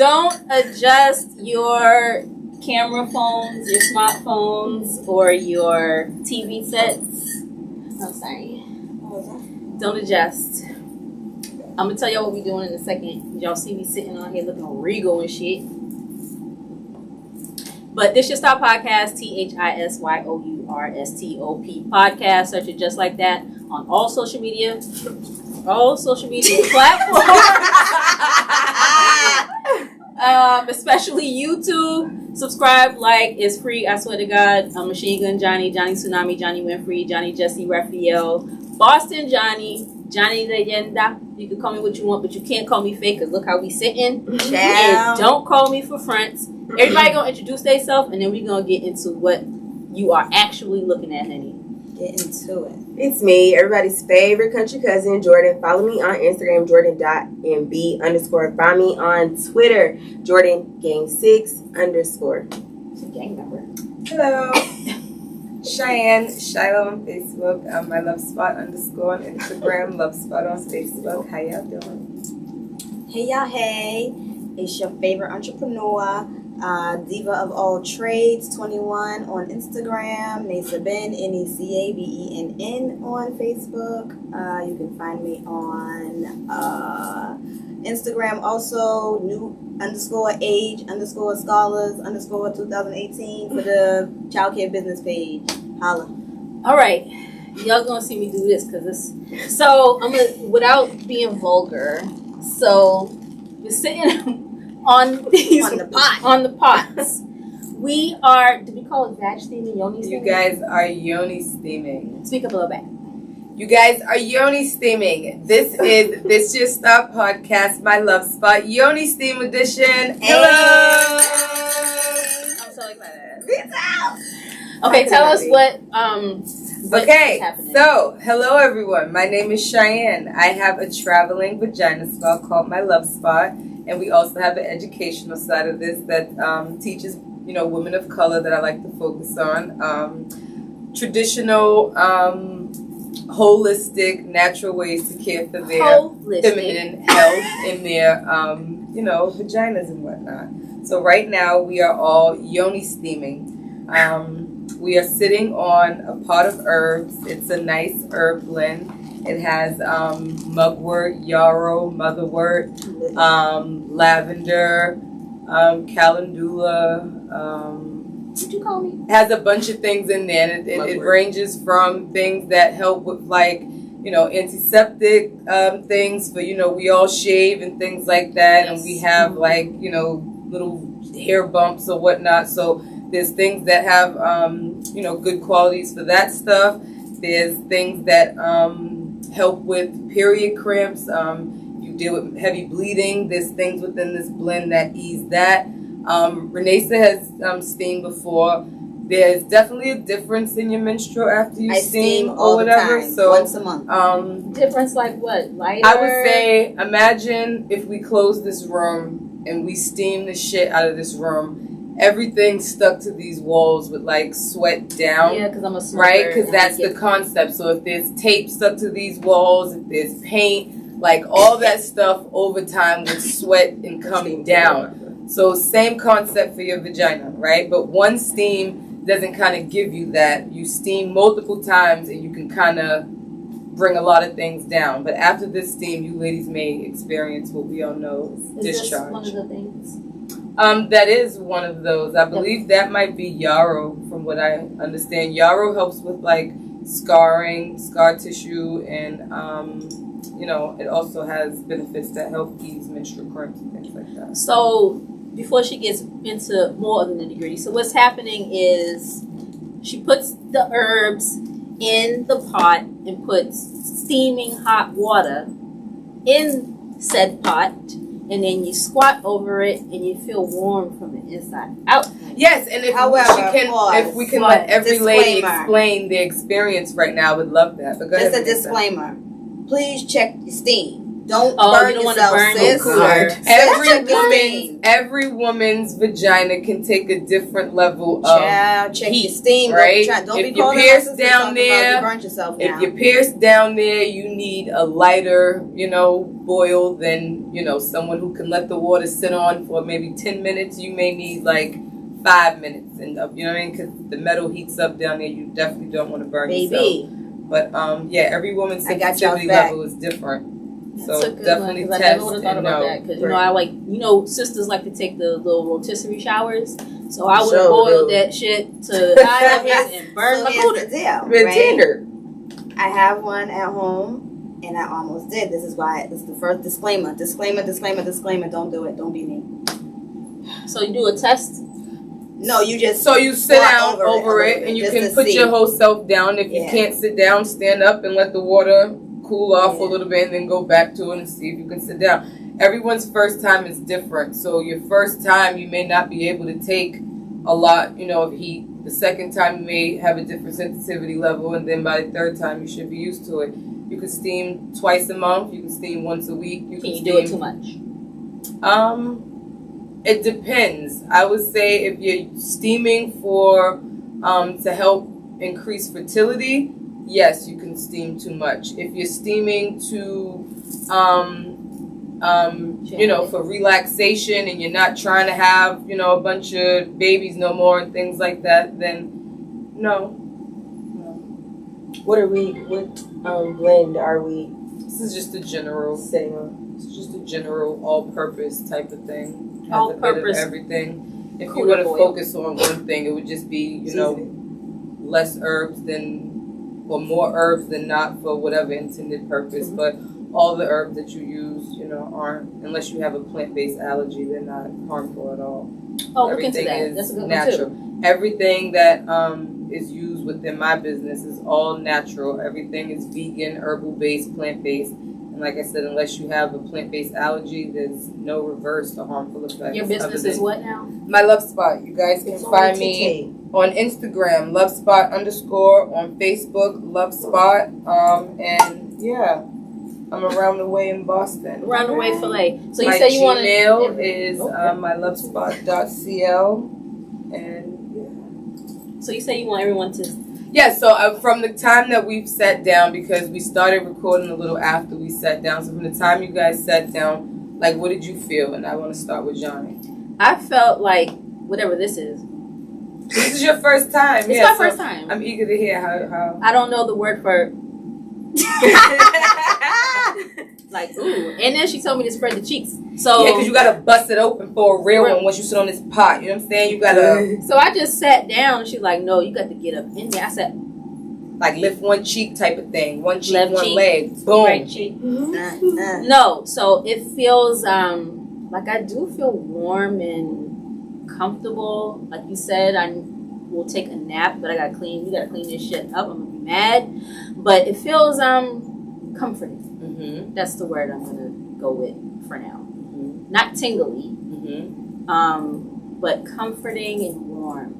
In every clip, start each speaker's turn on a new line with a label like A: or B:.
A: Don't adjust your camera phones, your smartphones, or your TV sets. I'm sorry. Don't adjust. I'm gonna tell y'all what we're doing in a second. Y'all see me sitting on here looking regal and shit. But this your stop podcast, THISYOURSTOP podcast. Search it just like that on all social media platforms. Especially YouTube. Subscribe, like, it's free. I swear to God. Machine Gun Johnny, Johnny Tsunami, Johnny Winfrey, Johnny Jesse Raphael, Boston Johnny, Johnny Leyenda. You can call me what you want, but you can't call me fake because look how we sitting. And don't call me for fronts. Everybody gonna introduce themselves, and then we gonna get into what you are actually looking at, honey.
B: Get into it.
C: It's me, everybody's favorite country cousin, Jordan. Follow me on Instagram, Jordan.mb_. Find me on Twitter, JordanGang6_.
A: It's a gang member.
B: Hello. Cheyenne, Shiloh on Facebook. My Love Spot _ on Instagram. Love Spot on Facebook. How y'all doing?
D: Hey y'all, hey. It's your favorite entrepreneur, Diva of All Trades 21 on Instagram, Nesa Ben, NECABENN on Facebook. You can find me on Instagram also, new_age_scholars_2018 for the childcare business page. Holla.
A: All right. Y'all gonna see me do this because it's so I'm gonna without being vulgar. So we're sitting on these
D: On the pot.
A: on the pots. We are. Do we call it vag steaming? Yoni
B: You
A: steaming?
B: guys are Yoni steaming.
A: Speak up a little bit.
B: You guys are Yoni steaming. This is This Your Stop podcast, My Love Spot, Yoni Steam Edition. Hello.
A: I'm so excited.
D: It's out.
A: Okay, tell us what
B: Okay,
A: is happening.
B: so hello everyone. My name is Cheyenne. I have a traveling vagina spa called My Love Spot, and we also have an educational side of this that teaches, women of color that I like to focus on traditional, holistic, natural ways to care for their feminine health in their, vaginas and whatnot. So right now we are all Yoni steaming. We are sitting on a pot of herbs. It's a nice herb blend. It has mugwort, yarrow, motherwort, lavender, calendula.
A: What'd you call me?
B: Has a bunch of things in there. And it ranges from things that help with antiseptic things for, we all shave and things like that.
A: Yes.
B: And we have little hair bumps or whatnot. So there's things that have, good qualities for that stuff. There's things that help with period cramps. You deal with heavy bleeding. There's things within this blend that ease that. Renesa has steamed before. There's definitely a difference in your menstrual after you steam or whatever.
D: The time,
B: so
D: once a month.
A: Difference like what? Lighter?
B: I would say, imagine if we close this room and we steam the shit out of this room. Everything stuck to these walls would sweat down.
A: Yeah, because I'm a smoker.
B: Right? Because that's the concept. So if there's tape stuck to these walls, if there's paint, all that stuff over time would sweat and come down. So same concept for your vagina, right? But one steam doesn't kind of give you that. You steam multiple times and you can kind of bring a lot of things down. But after this steam, you ladies may experience what we all know is discharge.
A: This one of the things?
B: That is one of those. I believe that might be yarrow, from what I understand. Yarrow helps with scarring, scar tissue, and it also has benefits that help ease menstrual cramps and things like that.
A: So before she gets into more of the nitty-gritty, so what's happening is she puts the herbs in the pot and puts steaming hot water in said pot, and then you squat over it and you feel warm from the inside out.
B: Yes, and if we can let every lady explain their experience right now, I would love that. But go ahead.
D: Just a disclaimer. Please check your steam. Don't
A: Oh,
D: burn
A: you don't wanna
D: yourself,
A: burn
D: sis.
A: your cooler.
B: Every woman's vagina can take a different level of
D: Child, check
B: heat,
D: your steam.
B: right?
D: Don't
B: If
D: be
B: you're
D: calling
B: pierced
D: my sister
B: down
D: talking about
B: there,
D: you burnt yourself now.
B: if you're pierced down there, you need a lighter, boil than, someone who can let the water sit on for maybe 10 minutes. You may need like 5 minutes, and you know what I mean? Because the metal heats up down there. You definitely don't want to burn yourself. But every woman's sensitivity level is different. So
A: That's a good
B: definitely
A: one, 'cause
B: test
A: I never would have thought about that. Because
B: Right.
A: Sisters like to take the little rotisserie showers. So I would
C: Sure
A: have boiled
C: do.
A: that shit to high levels and burn my
D: here's
A: cooter.
D: the deal,
C: Red
D: right?
C: tender.
D: I have one at home, and I almost did. This is why it's the first disclaimer. Disclaimer. Don't do it. Don't be me.
A: So you do a test.
D: No, you just
B: So you sit
D: walk
B: down over it, and you
D: just
B: can
D: to
B: put
D: see.
B: your whole self down. If you can't sit down, stand up and let the water cool off a little bit, and then go back to it and see if you can sit down. Everyone's first time is different. So your first time, you may not be able to take a lot, of heat. The second time, you may have a different sensitivity level, and then by the third time, you should be used to it. You can steam twice a month. You can steam once a week.
A: Can you do it too much?
B: It depends. I would say if you're steaming for to help increase fertility, yes, you can steam too much. If you're steaming to for relaxation and you're not trying to have, a bunch of babies no more and things like that, then no.
C: What blend are we
B: This is just a general.
C: setting on?
B: It's just a general all-purpose type of thing. Has a bit of
A: All-purpose
B: everything. If you
A: cooler
B: were to
A: oil.
B: focus on one thing, it would just be, less herbs or more herbs than not for whatever intended purpose.
C: Mm-hmm.
B: But all the herbs that you use, aren't, unless you have a plant-based allergy, they're not harmful at all.
A: Oh, look into
B: Everything
A: that.
B: is
A: That's a good
B: natural.
A: one
B: Everything that is used within my business is all natural. Everything is vegan, herbal-based, plant-based. And like I said, unless you have a plant-based allergy, there's no reverse to harmful effects.
A: too. Your business is what now?
B: My Love Spot. You guys can find me on Instagram, lovespot_, on Facebook, Love Spot. And yeah, I'm around the way in Boston.
A: Around the way fillet. So you
B: My
A: say you want
B: Gmail is mylovespot.cl. And yeah.
A: So you say you want everyone to.
B: Yeah, so from the time that we've sat down, because we started recording a little after we sat down, so from the time you guys sat down, like, what did you feel? And I want to start with Jauni.
A: I felt like whatever this is.
B: This is your first time.
A: It's my first time.
B: I'm eager to hear how.
A: I don't know the word for. Like, ooh. And then she told me to spread the cheeks. So
B: Yeah, because you got to bust it open for a real one once you sit on this pot. You know what I'm saying? You got to,
A: So I just sat down and she's like, no, you got to get up in there. I said,
B: like, lift one cheek type of thing. One cheek,
A: Left
B: one
A: cheek,
B: leg. Boom.
A: right cheek. No, so it feels like I do feel warm and comfortable. Like you said, I will take a nap, but you gotta clean this shit up. I'm gonna be mad. But it feels comforting.
B: Mm-hmm.
A: That's the word I'm gonna go with for now.
B: Mm-hmm.
A: Not tingly,
B: Mm-hmm.
A: but comforting and warm.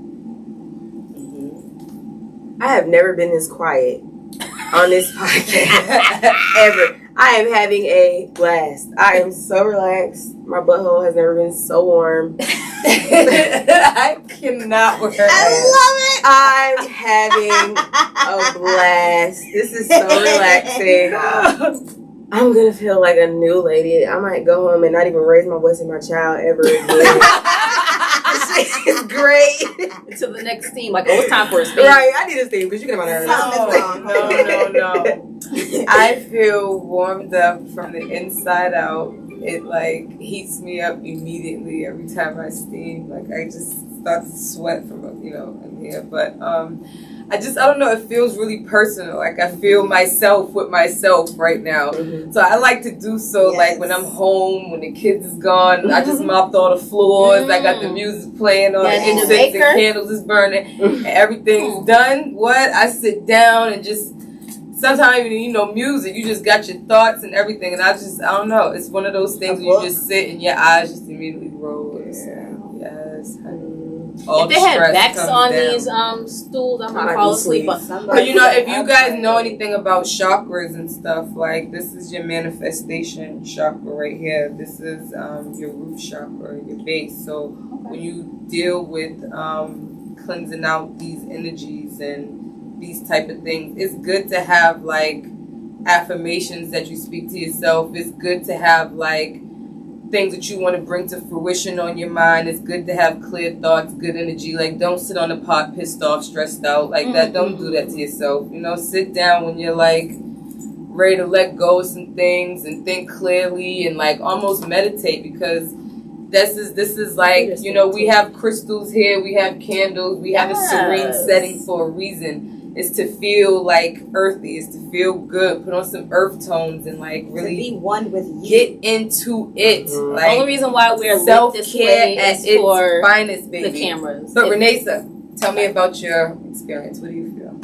B: Mm-hmm.
C: I have never been this quiet on this podcast ever. I am having a blast. I am so relaxed. My butthole has never been so warm.
B: I cannot work.
C: I'm having a blast. This is so relaxing. I'm gonna feel like a new lady. I might go home and not even raise my voice to my child ever again. It's great.
A: Until the next steam, like, oh, it's time for a steam.
C: Right, I need a steam because you can have my nerves.
B: No. I feel warmed up from the inside out. It like heats me up immediately every time I steam. Like I just start to sweat from in here. But I don't know. It feels really personal. Like I feel myself with myself right now.
C: Mm-hmm.
B: So I like to do so.
D: Yes.
B: Like when I'm home, when the kids is gone, I just mopped all the floors. I got the music playing, all the
A: and the
B: incense and
A: baker.
B: candles is burning, and everything's done. I sit down and just. Sometimes music, you just got your thoughts and everything, and I don't know. It's one of those things where you just sit and your eyes just immediately roll.
C: Yeah.
B: Yes, honey. all
A: If
B: the
A: they had
B: stress
A: backs
B: comes
A: on
B: down.
A: these stools, I might
C: I'd
A: fall
C: be
A: asleep.
C: asleep.
B: But you know, if you guys know anything about chakras and stuff, like this is your manifestation chakra right here. This is your root chakra, your base. So when you deal with cleansing out these energies and these type of things, it's good to have like affirmations that you speak to yourself. It's good to have like things that you want to bring to fruition on your mind. It's good to have clear thoughts, good energy. Like, don't sit on the pot pissed off, stressed out like that. Don't do that to yourself. You know, sit down when you're like ready to let go of some things and think clearly and like almost meditate, because this is like, you know, we have crystals here, we have candles, we have a serene setting for a reason. It's to feel like earthy, it's to feel good, put on some earth tones and like really
D: to be one with you.
B: Get into it.
C: Mm-hmm.
A: The only reason why we're lit this way is for
B: finest, baby.
A: the cameras.
B: But Renesa, tell me about your experience. What do you feel?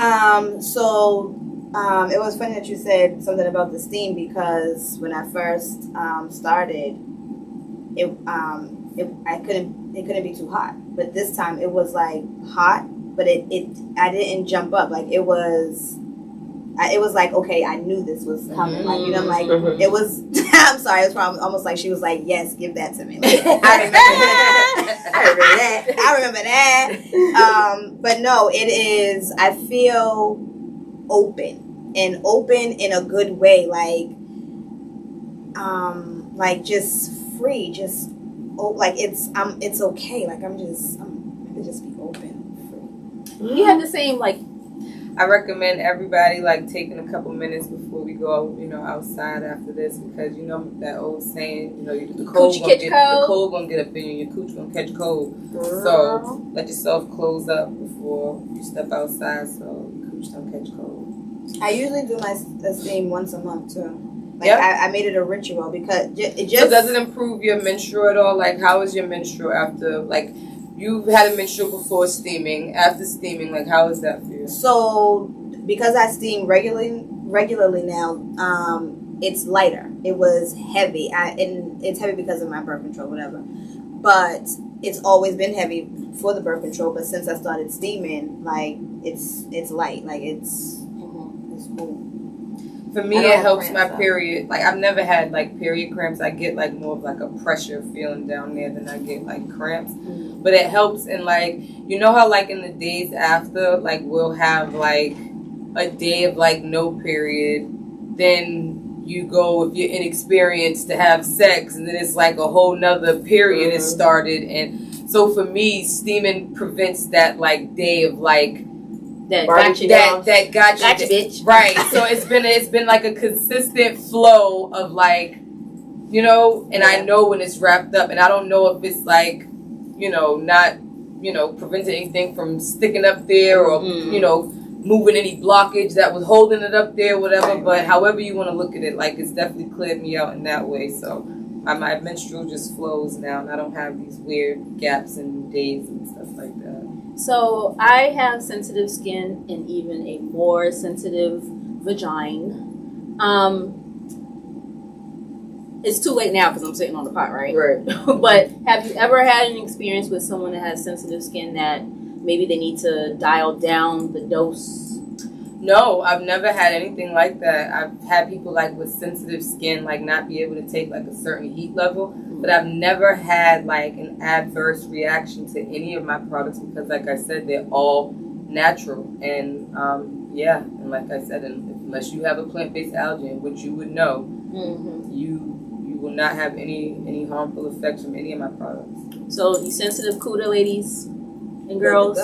D: It was funny that you said something about the steam, because when I first started, it couldn't be too hot. But this time it was like hot, but I didn't jump up. Like it was like, okay, I knew this was coming. Like, you know, like it was. I'm sorry, it was almost like she was like, yes, give that to me. Like, I remember that. But no, it is. I feel open in a good way. Like just free, just like it's okay. Like I can just be open, free.
A: You have the same like.
B: I recommend everybody like taking a couple minutes before we go, you know, outside after this, because you know that old saying, you know, the cold gonna get up in you, your cooch gonna catch cold. So let yourself close up before you step outside, so your cooch don't catch cold.
D: I usually do my steam once a month too. Like I made it a ritual because it just.
B: So does it improve your menstrual at all? Like, how is your menstrual after, like, you've had a menstrual before steaming, after steaming, like, how is that for you?
D: So, because I steam regularly now, it's lighter. It was heavy. And it's heavy because of my birth control, whatever. But it's always been heavy for the birth control. But since I started steaming, like, it's light. Like, it's cool.
B: For me, it helps my period. Like, I've never had, like, period cramps. I get, like, more of, like, a pressure feeling down there than I get, like, cramps. Mm-hmm. But it helps in, like, you know how, like, in the days after, like, we'll have, like, a day of, like, no period. Then you go, if you're inexperienced, to have sex. And then it's, like, a whole nother period has started. And so, for me, steaming prevents that, like, day of, like,
A: that got you, bitch.
B: Right. So it's been like a consistent flow of like, you know, and I know when it's wrapped up, and I don't know if it's like, you know, not, you know, preventing anything from sticking up there or, you know, moving any blockage that was holding it up there, whatever. But however you want to look at it, like it's definitely cleared me out in that way. So my menstrual just flows now, and I don't have these weird gaps in days and stuff like that.
A: So I have sensitive skin and even a more sensitive vagina. It's too late now because I'm sitting on the pot, right?
C: Right.
A: But have you ever had an experience with someone that has sensitive skin that maybe they need to dial down the dose?
B: No, I've never had anything like that. I've had people like with sensitive skin like not be able to take like a certain heat level, but I've never had like an adverse reaction to any of my products because like I said, they're all natural. And and like I said, unless you have a plant-based allergen, which you would know, you will not have any harmful effects from any of my products.
A: So you sensitive CUDA ladies and girls?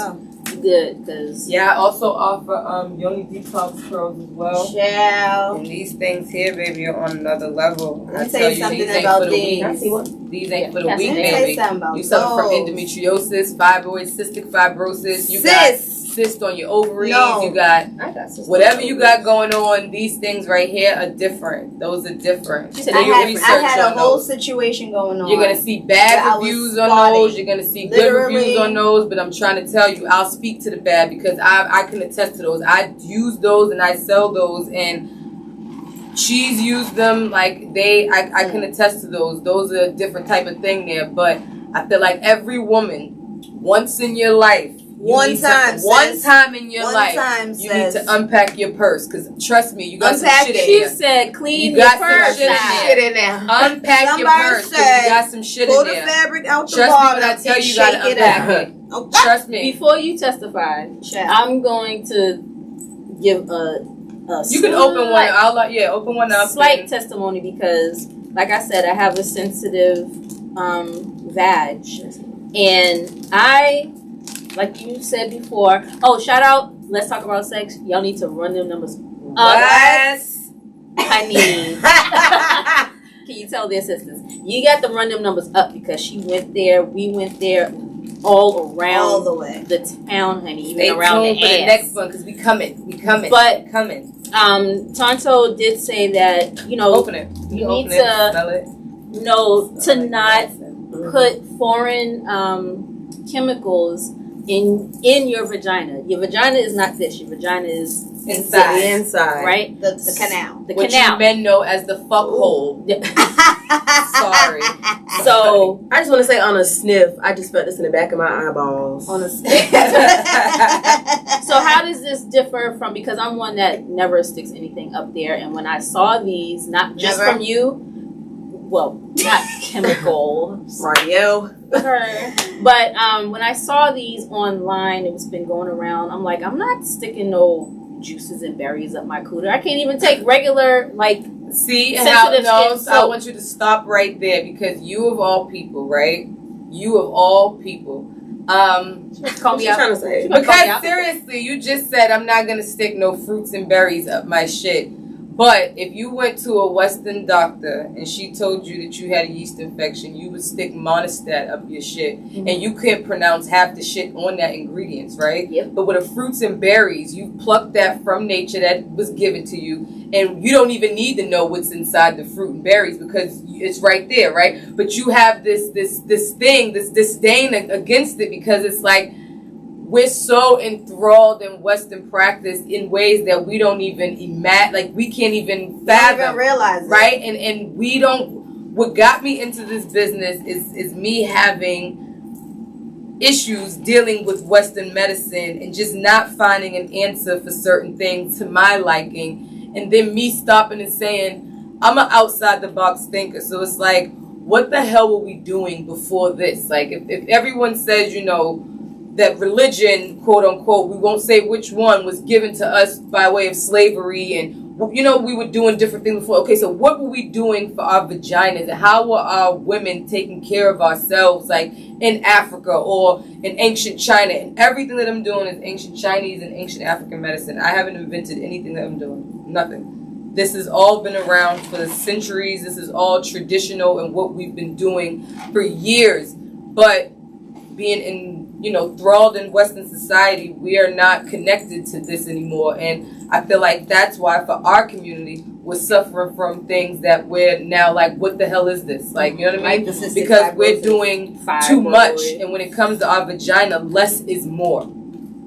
A: Good, because
B: I also offer Yoni Detox curls as well.
D: Ciao.
B: And these things here, baby, are on another level.
D: Let me tell you something about these.
B: These ain't for the weak, baby. You suffer from endometriosis, fibroids, cystic fibrosis. You got cyst on your ovaries. You got whatever you got going on. These things right here are different. Those are different.
D: I had a whole situation going on.
B: You're gonna see bad reviews on those. You're gonna see good reviews on those. But I'm trying to tell you, I'll speak to the bad because I can attest to those. I use those and I sell those, and she's used them. Like I can attest to those. Those are a different type of thing there. But I feel like every woman once in your life.
D: One time,
B: one time in your life, you need
D: sis.
B: to unpack your purse. Because trust me, you got
D: Unpack
B: some shit in
A: She
B: here.
A: said clean
B: You
A: your
B: got some
A: purse
B: shit in
A: out.
C: Shit in there.
B: Unpack your
D: Somebody
B: purse because
D: said,
B: you got some shit
D: Pull
B: in
D: the
B: there.
D: fabric out the
B: Trust me
D: bottom
B: when I tell
D: and
B: you, you gotta
D: shake it
B: unpack
D: out.
B: it.
D: Okay.
B: Trust me.
A: Before you testify,
D: Check.
A: I'm going to give a
B: You can open one.
A: slight-
B: Open one up.
A: slight testimony because, like I said, I have a sensitive vag, and I, like you said before. Oh, shout out! Let's talk about sex. Y'all need to run them numbers up,
B: Yes.
A: honey. Can you tell the assistants? You got to run them numbers up because she went there, we went there, all around
D: All the way.
A: the town, honey, even
B: Stay
A: around
B: tuned
A: the
B: for the
A: ass.
B: next one because we coming.
A: But
B: coming.
A: Tonto did say that
B: Open it.
A: you
B: open
A: need
B: it,
A: to
B: smell it.
A: to not put foreign chemicals in your vagina. Your vagina is not this. Your vagina is
B: Inside.
C: The inside.
A: right?
D: The canal.
A: The
B: What
A: canal.
B: you men know as the fuck hole. Sorry.
A: So
C: I just want to say on a sniff, I just felt this in the back of my eyeballs.
A: on a so how does this differ from, because I'm one that never sticks anything up there, and when I saw these, not just
D: Never?
A: from you, well, not chemical,
C: Radio.
A: but when I saw these online, it's been going around. I'm like, I'm not sticking no juices and berries up my cooter. I can't even take regular
B: See
A: Sensitive
B: how
A: skin
B: so I
A: soap.
B: want you to stop right there because you of all people, right? You of all people.
A: Call me
C: What you
A: out.
C: trying to say?
A: She gonna call me
B: Because
A: out.
B: seriously, you just said I'm not gonna stick no fruits and berries up my shit. But if you went to a Western doctor and she told you that you had a yeast infection, you would stick monostat up your shit, and you couldn't pronounce half the shit on that ingredients, right?
A: Yep.
B: But with the fruits and berries, you plucked that from nature that was given to you, and you don't even need to know what's inside the fruit and berries because it's right there, right? But you have this disdain against it because it's like, we're so enthralled in Western practice in ways that we don't even imagine, like we can't even fathom,
D: Don't even realize it.
B: right? And we don't. What got me into this business is me having issues dealing with Western medicine and just not finding an answer for certain things to my liking, and then me stopping and saying, I'm an outside the box thinker, so it's like, what the hell were we doing before this? Like, if everyone says, that religion, quote unquote, we won't say which one, was given to us by way of slavery, and we were doing different things before. Okay, so what were we doing for our vaginas, and how were our women taking care of ourselves, like in Africa or in ancient China? And everything that I'm doing is ancient Chinese and ancient African medicine. I haven't invented anything that I'm doing. Nothing. This has all been around for centuries. This is all traditional and what we've been doing for years. But being thralled in Western society, we are not connected to this anymore. And I feel like that's why for our community, we're suffering from things that we're now like, what the hell is this? Like, you know what I mean?
D: Like the cystic
B: Because we're
D: fibrosis.
B: doing
A: Fibroid.
B: too much. And when it comes to our vagina, less is more.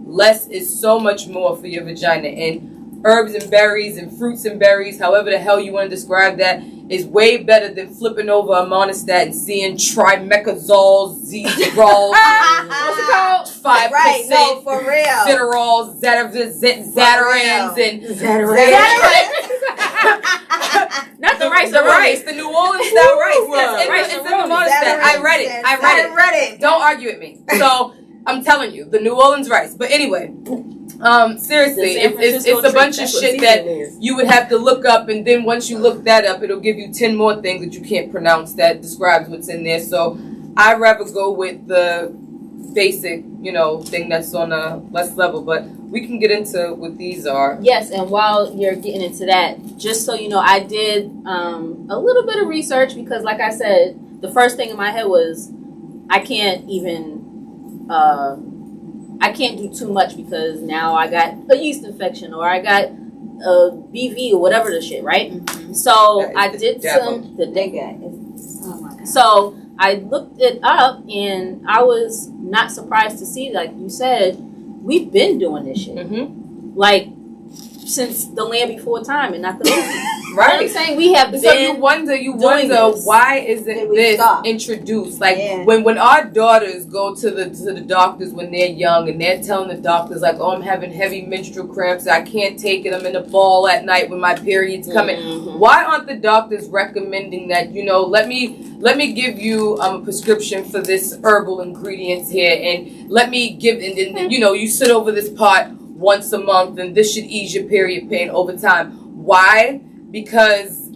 B: Less is so much more for your vagina. And herbs and berries and fruits and berries, however the hell you want to describe that, is way better than flipping over a monostat and seeing trimecazoles, Z-rolls,
A: What's it called?
B: 5%,
D: Right, no, for real.
B: Citarols, Zatarans, and
A: Not the rice.
B: the rice, the New Orleans style rice. It's in the monostat. I read it.
D: I read it.
B: Don't argue with me. So I'm telling you, the New Orleans rice. But anyway, seriously,
A: The San
B: it's
A: Francisco
B: a bunch of
C: That's what
B: shit that
C: seasoning is.
B: you would have to look up, and then once you look that up, it'll give you 10 more things that you can't pronounce that describes what's in there. So I'd rather go with the basic, thing that's on a less level. But we can get into what these are.
A: Yes, and while you're getting into that, just so you know, I did a little bit of research because, like I said, the first thing in my head was I can't do too much because now I got a yeast infection or I got a BV or whatever the shit, right?
D: Mhm.
A: So
B: That is
A: I
B: the
A: did
B: devil.
A: the
D: They got it. Oh my god.
A: So I looked it up and I was not surprised to see, like you said, we've been doing this shit.
B: Mm-hmm.
A: Like since the Land Before Time and not the movie.
B: Right.
A: I'm saying we have
B: So you
A: been
B: wonder
A: this.
B: why isn't
D: we
B: this
D: stop.
B: introduced? Like
D: Yeah.
B: when our daughters go to the doctors when they're young and they're telling the doctors like, oh, I'm having heavy menstrual cramps, I can't take it, I'm in the ball at night when my period's coming.
A: Mhm.
B: Why aren't the doctors recommending that, let me give you a prescription for this herbal ingredients here, and let me give, and then you sit over this pot once a month, and this should ease your period pain over time. Why? Because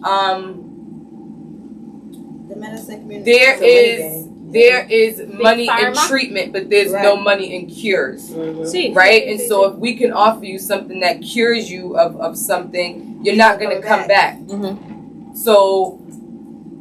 D: The medicine community.
B: there is money in
A: pharma?
B: treatment, but there's
D: Right.
B: no money in cures.
C: Mhm.
A: See,
B: Right? And so if we can offer you something that cures you of something, you're not going to come back.
A: Mhm.
B: So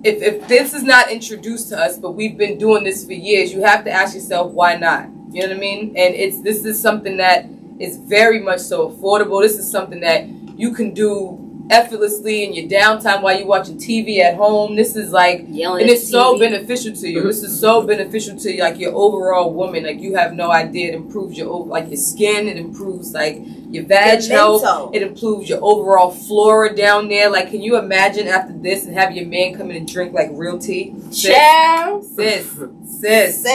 B: if this is not introduced to us, but we've been doing this for years, you have to ask yourself, why not? You know what I mean? And this is something that is very much so affordable. This is something that you can do effortlessly in your downtime while you're watching TV at home. This is like,
A: Yelling
B: and
A: at
B: it's so
A: TV.
B: beneficial to you. This is so beneficial to you, like your overall woman. Like you have no idea. It improves your skin. It improves like your vag health.
D: mental.
B: It improves your overall flora down there. Like, can you imagine after this and have your man come in and drink like real tea?
A: Child.
B: Sis,
D: Sis.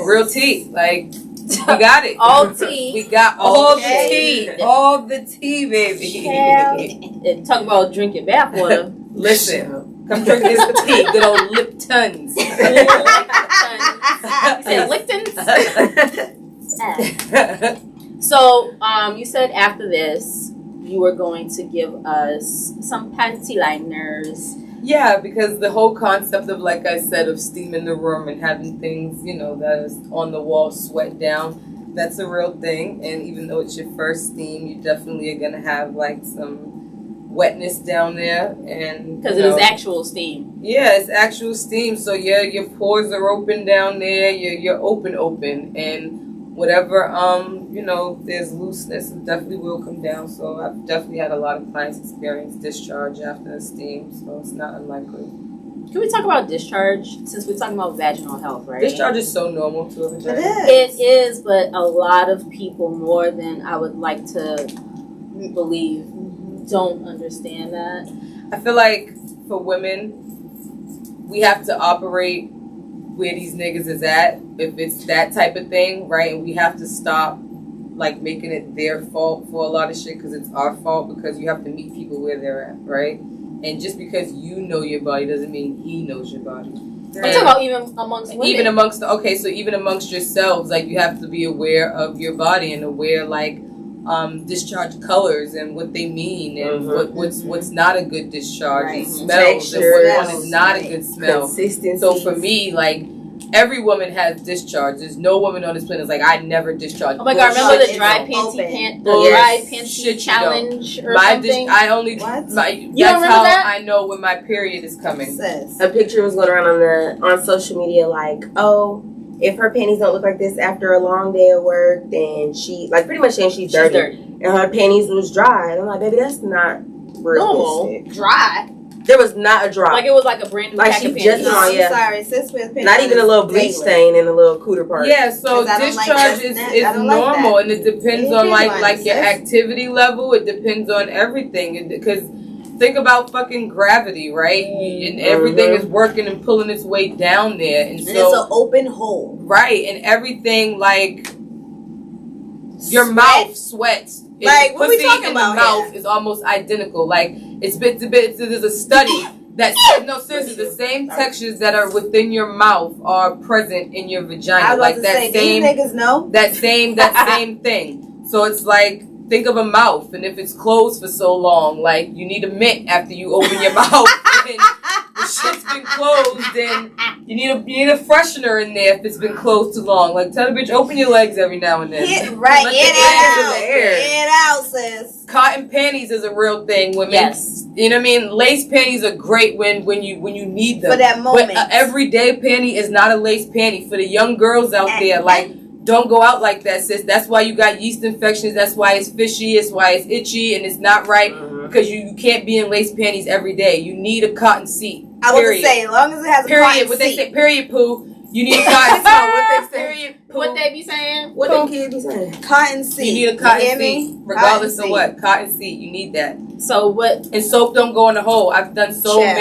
B: real tea. Like we got it.
A: All tea.
B: We got all
D: Okay.
B: the tea. All the tea, baby.
A: Child. And talk about drinking bath water.
B: Listen, come drink this tea. Good old Lipton's.
A: You said Licktons? So, you said after this, you were going to give us some panty liners.
B: Yeah, because the whole concept of, like I said, of steaming the room and having things, that is on the wall sweat down, that's a real thing. And even though it's your first steam, you definitely are going to have, like, some wetness down there. And
A: Because it is actual steam.
B: Yeah, it's actual steam. So, yeah, your pores are open down there. You're open. And whatever, there's looseness, it definitely will come down. So I've definitely had a lot of clients experience discharge after the steam, so it's not unlikely.
A: Can we talk about discharge since we're talking about vaginal health, right?
B: Discharge is so normal to a vagina.
A: It is, but a lot of people, more than I would like to believe, don't understand that.
B: I feel like for women, we have to operate where these niggas is at, if it's that type of thing, right? And we have to stop like making it their fault for a lot of shit, because it's our fault, because you have to meet people where they're at, right? And just because you know your body doesn't mean he knows your body.
A: I'm talking about even amongst women.
B: Even amongst even amongst yourselves, like you have to be aware of your body and aware like discharge colors and what they mean, and what's not a good discharge,
A: Right.
B: and smells, and what
D: Texture.
B: one is not a good smell.
C: Consistency.
B: So for me, like, every woman has discharge. There's no woman on this planet that's like, I never discharge.
A: Oh my God! Remember the
D: Bullshit.
A: dry
D: Open.
A: panty
B: Bullshit.
A: dry panty
B: Shit, you
A: challenge or
B: My
A: something?
B: I only
D: What?
B: my,
A: You don't
B: that's
A: remember
B: how
A: that?
B: I know when my period is coming.
D: Sis.
C: A picture was going around on social media like, oh, if her panties don't look like this after a long day of work, then she, like, pretty much saying she's dirty. And her panties was dry. And I'm like, baby, that's not
A: Normal.
C: realistic.
A: Dry.
C: There was not a drop.
A: Like it was like a brand new
C: Like
A: pack
C: she
A: of
C: just
A: panties.
C: Oh,
D: I'm
C: yeah.
D: sorry. Sis with
C: Not even a little bleach stain in the little cooter part.
B: Yeah, so
D: 'Cause I don't like
B: discharge
D: that.
B: is
D: I don't like
B: normal,
D: that.
B: and it depends
D: It
B: on
D: depends on
B: like your
D: sis.
B: activity level. It depends on everything, because think about fucking gravity, right? And everything is working and pulling its way down there, and
D: And
B: so
D: it's an open hole.
B: right, and everything like your
D: Sweat?
B: mouth sweats.
D: Like, what we
B: Pussy
D: talking
B: in
D: about
B: the mouth
D: here?
B: is almost identical. Like there's a study that no, seriously, the same textures that are within your mouth are present in your vagina.
D: I was
B: Like
D: about to
B: that
D: say,
B: same
D: these niggas know.
B: that same thing. So it's like, think of a mouth, and if it's closed for so long, like you need a mint after you open your mouth, and the shit's been closed, and you need a freshener in there if it's been closed too long. Like, tell the bitch, open your legs every now and then.
D: Hit right,
B: Let
D: get
B: the
D: it
B: air
D: out,
B: in the air.
D: get it out, sis.
B: Cotton panties is a real thing. Women,
A: Yes.
B: you know what I mean. Lace panties are great when you need them.
D: For that moment.
B: But everyday panty is not a lace panty. For the young girls out there, like, don't go out like that, sis. That's why you got yeast infections. That's why it's fishy. It's why it's itchy, and it's not right, because you can't be in lace panties every day. You need a cotton seat.
D: I was to say, as long as it has a
B: Period.
D: cotton
B: What they
D: seat.
B: say, period poo. You need a cotton seat. What they say, period
A: what they be saying?
C: What them kids be saying?
D: Cotton seed.
B: You need a cotton
D: hear
B: seed,
D: me?
B: regardless
D: Cotton
B: of what. Cotton seed, you need that.
A: So what?
B: And soap don't go in the hole. I've done so
D: Child.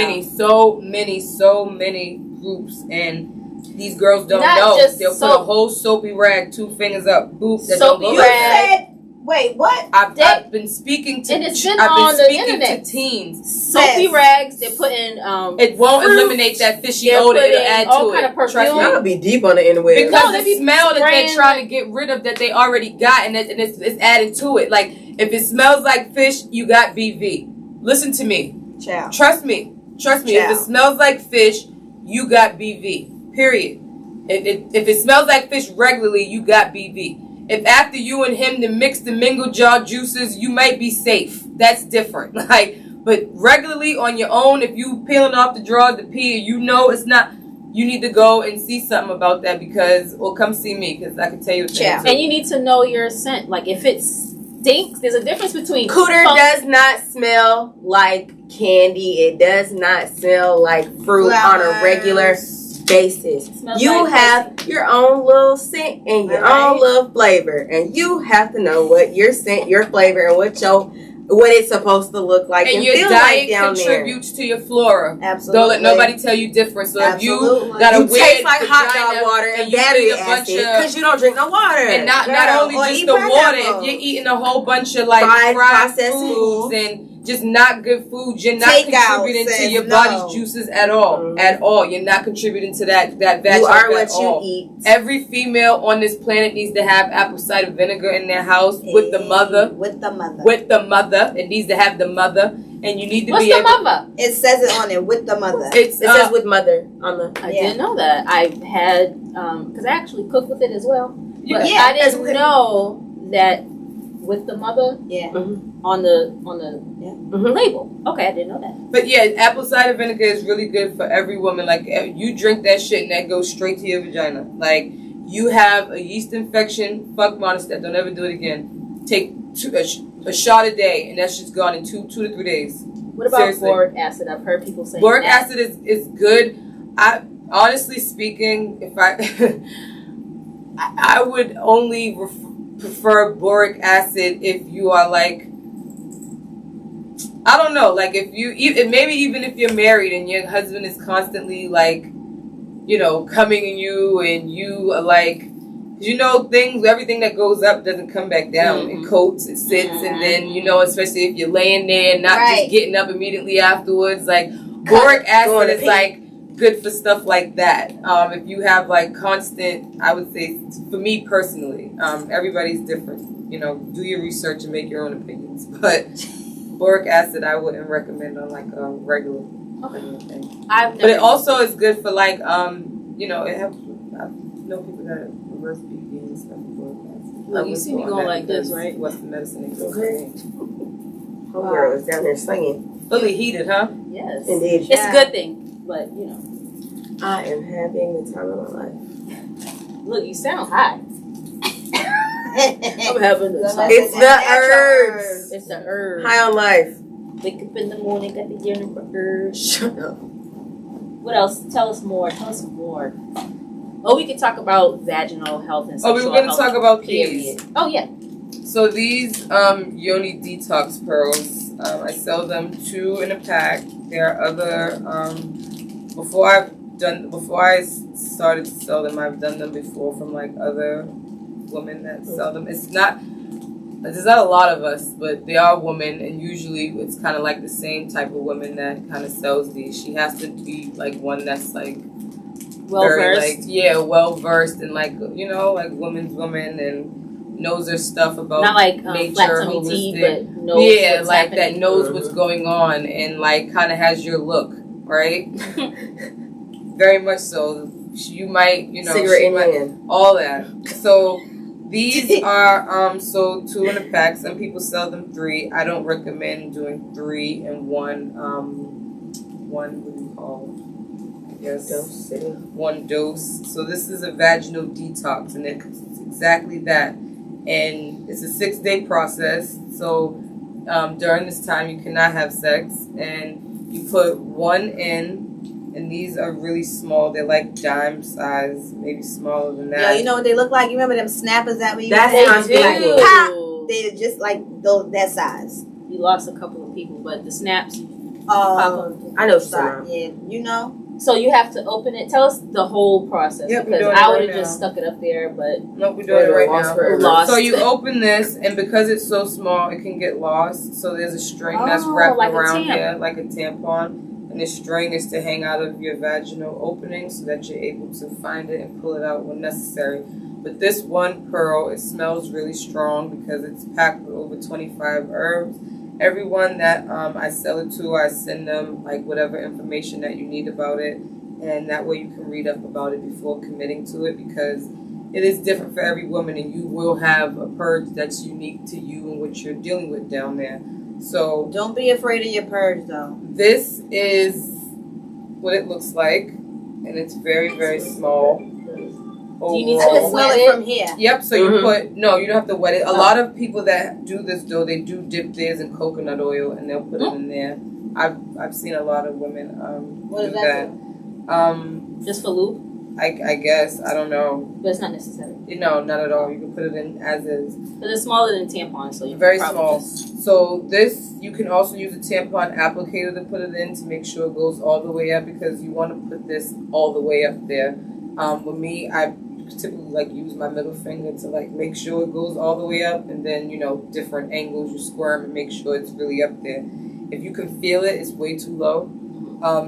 B: many groups, and these girls don't
A: Not
B: know.
A: just
B: They'll put
A: soap.
B: a whole soapy rag, 2 fingers up, boop. That
A: Soapy
B: don't
D: You
B: go
A: rag.
D: said, wait, what?
B: I've been speaking to.
A: And it's been
B: I've
A: on
B: been
A: the
B: speaking
A: internet.
B: to teens.
A: Soapy
D: Yes.
A: rags. They're putting
B: It won't
A: fruit.
B: eliminate that fishy
A: They're
B: odor. It'll
A: putting
B: add
A: all
B: to
A: kind
B: it.
A: of perfume.
B: Trust me.
C: Y'all be deep on the interweb.
B: Because
A: No, they
B: the
A: be
B: smell that they're
A: spraying
B: trying
A: like-
B: to get rid of that they already got, and it's added to it. Like, if it smells like fish, you got BV. Listen to me.
D: Child.
B: Trust me. If it
D: Child.
B: smells like fish, you got BV. Period. If it smells like fish regularly, you got BV. If after you and him to mix the mingle jar juices, you might be safe. That's different. Like, but regularly on your own, if you peeling off the drawers to pee, you know it's not. You need to go and see something about that or come see me because I can tell you.
D: Child.
A: and you need to know your scent. Like if it stinks, there's a difference between
C: Cooter
A: funk-
C: does not smell like candy. It does not smell like fruit on a regular basis.
A: Smells
C: You
A: like
C: have your own little scent and your own little flavor, and you have to know what your scent, your flavor, and what it's supposed to look like
B: And
C: and
B: your
C: feel
B: diet
C: like down there.
B: contributes to your flora.
D: Absolutely.
B: Don't let nobody tell you different. So if you
D: Absolutely.
B: got a
C: You
B: weird
C: taste like hot
B: vagina
C: dog water and
B: you
C: battery
B: eat a bunch
C: acid
B: of
C: because you don't drink no water.
B: and not
D: Girl,
B: only
D: or
B: just
D: eat
B: the water,
D: pineapple.
B: if you're eating a whole bunch of like
C: Fried,
B: fried
C: processed
B: foods and just not good food, you're not
D: Takeout
B: contributing to
D: says
B: your
D: no.
B: body's juices at all.
C: Mhm.
B: At all. You're not contributing to that vag
C: You are
B: at
C: what you
B: all.
C: eat.
B: Every female on this planet needs to have apple cider vinegar in their house with the mother.
D: With the mother.
B: With the mother. It needs to have the mother. And you need to
A: What's
B: be
A: the
B: able
A: mother?
D: It says it on it, with the mother.
B: It's
C: It says with mother on the.
A: I
D: Yeah.
A: didn't know that. I've had because I actually cook with it as well.
B: you-
A: But
D: Yeah,
A: I
D: that's
A: didn't
D: what-
A: know that with the mother
D: Yeah.
A: on the
C: Mhm.
A: label. Okay, I didn't know that.
B: But yeah, apple cider vinegar is really good for every woman. Like, you drink that shit and that goes straight to your vagina. Like, you have a yeast infection, fuck Monistat, don't ever do it again. Take a shot a day and that's just gone in 2 to 3 days.
A: What about
B: Seriously.
A: boric acid? I've heard people say
B: Boric
A: that.
B: acid is good. I honestly speaking, if I would only prefer boric acid if you are like, I don't know, like if you maybe even if you're married and your husband is constantly like, you know, coming in you and you are like, you know, everything that goes up doesn't come back down. It coats, it sits, and then, you know, especially if you're laying there and not
D: Right.
B: just getting up immediately afterwards, like boric acid is like good for stuff like that. If you have like constant, I would say, for me personally, everybody's different. You know, do your research and make your own opinions. But boric acid, I wouldn't recommend on like a regular thing.
A: I've
B: But it
A: never.
B: also is good for like, you know, I know people that reverse BPs and stuff with boric acid.
A: Look,
B: I
A: you
B: was
A: see me
B: on
A: going
B: that
A: like this,
B: because
A: right?
B: Western medicine is
C: Okay. Homegirl was down there singing.
B: fully heated, huh?
A: Yes.
C: Indeed.
A: It's a good thing, but you know.
C: I am having the time of my life.
A: Look, you sound high. I'm having the time.
C: It's the herbs.
A: It's the herb.
C: High on life.
A: Wake up in the morning, got the dinner for herbs.
C: Shut up.
A: What else? Tell us more. Tell us more. Oh, we could talk about vaginal health and
B: Oh,
A: sexual
B: we were going to
A: health,
B: talk about
A: period.
B: these.
A: Oh, yeah.
B: So these Yoni Detox pearls, I sell them 2 in a pack. There are other, before I started to sell them, I've done them before from like other women that sell them. There's not a lot of us, but they are women, and usually it's kind of like the same type of woman that kind of sells these. She has to be like one that's like
A: Well
B: very
A: versed.
B: like well versed and like, you know, like woman's woman and knows her stuff about
A: Not like
B: nature,
A: flat tummy tea,
B: holistic.
A: but knows
B: Yeah,
A: what's
B: like
A: happening.
B: that knows what's going on and like kind of has your look, right? Very much so. You might, you know,
C: Cigarette
B: she
C: in
B: might-
C: hand.
B: all that. So these are sold 2 in a pack. Some people sell them 3. I don't recommend doing 3 in one. What do you call it? I guess
C: Dose city.
B: 1 dose. So this is a vaginal detox, and it's exactly that. And it's a 6-day process. So during this time, you cannot have sex, and you put 1 in And these are really small. They're like dime size, maybe smaller than that.
D: Yeah, you know what they look like? You remember them snappers that we
C: That's
D: used
C: what I'm
D: to use?
C: thinking.
D: Like, pop! They're just like that size.
A: You lost a couple of people, but the snaps pop up.
C: I know what you're
D: Sorry.
C: saying.
D: Yeah, you know.
A: So you have to open it. Tell us the whole process,
B: Yep, we're
A: because
B: doing it
A: I would
B: right
A: have just
B: now.
A: stuck it up there, but
B: Nope, we're doing it right
C: Lost
B: now.
C: forever.
A: Lost.
B: So you open this, and because it's so small, it can get lost. So there's a string that's
A: Oh,
B: wrapped
A: like a
B: around
A: tam.
B: here, like a tampon. And the string is to hang out of your vaginal opening so that you're able to find it and pull it out when necessary. But this one pearl, it smells really strong because it's packed with over 25 herbs. Everyone that I sell it to, I send them like whatever information that you need about it. And that way you can read up about it before committing to it, because it is different for every woman, and you will have a purge that's unique to you and what you're dealing with down there. So
D: Don't be afraid of your purge, though.
B: this is what it looks like, and it's very, very small.
A: Do you need
D: I
A: to
D: can
B: Overall.
D: smell
A: wet
D: it
A: it?
D: from here.
B: Yep, so you
C: Mhm.
B: no, you don't have to wet it. A lot of people that do this, though, they do dip theirs in coconut oil, and they'll put it in there. I've seen a lot of women
D: What
B: do
D: does that do?
A: just for lube,
B: I guess, I don't know.
A: but it's not necessary.
B: No, not at all. You can put it in as is.
A: Because it's smaller than tampons, so you
B: Very
A: can
B: small.
A: probably just...
B: So this, you can also use a tampon applicator to put it in to make sure it goes all the way up, because you want to put this all the way up there. With me, I typically like use my middle finger to like make sure it goes all the way up, and then different angles you squirm and make sure it's really up there. If you can feel it, it's way too low.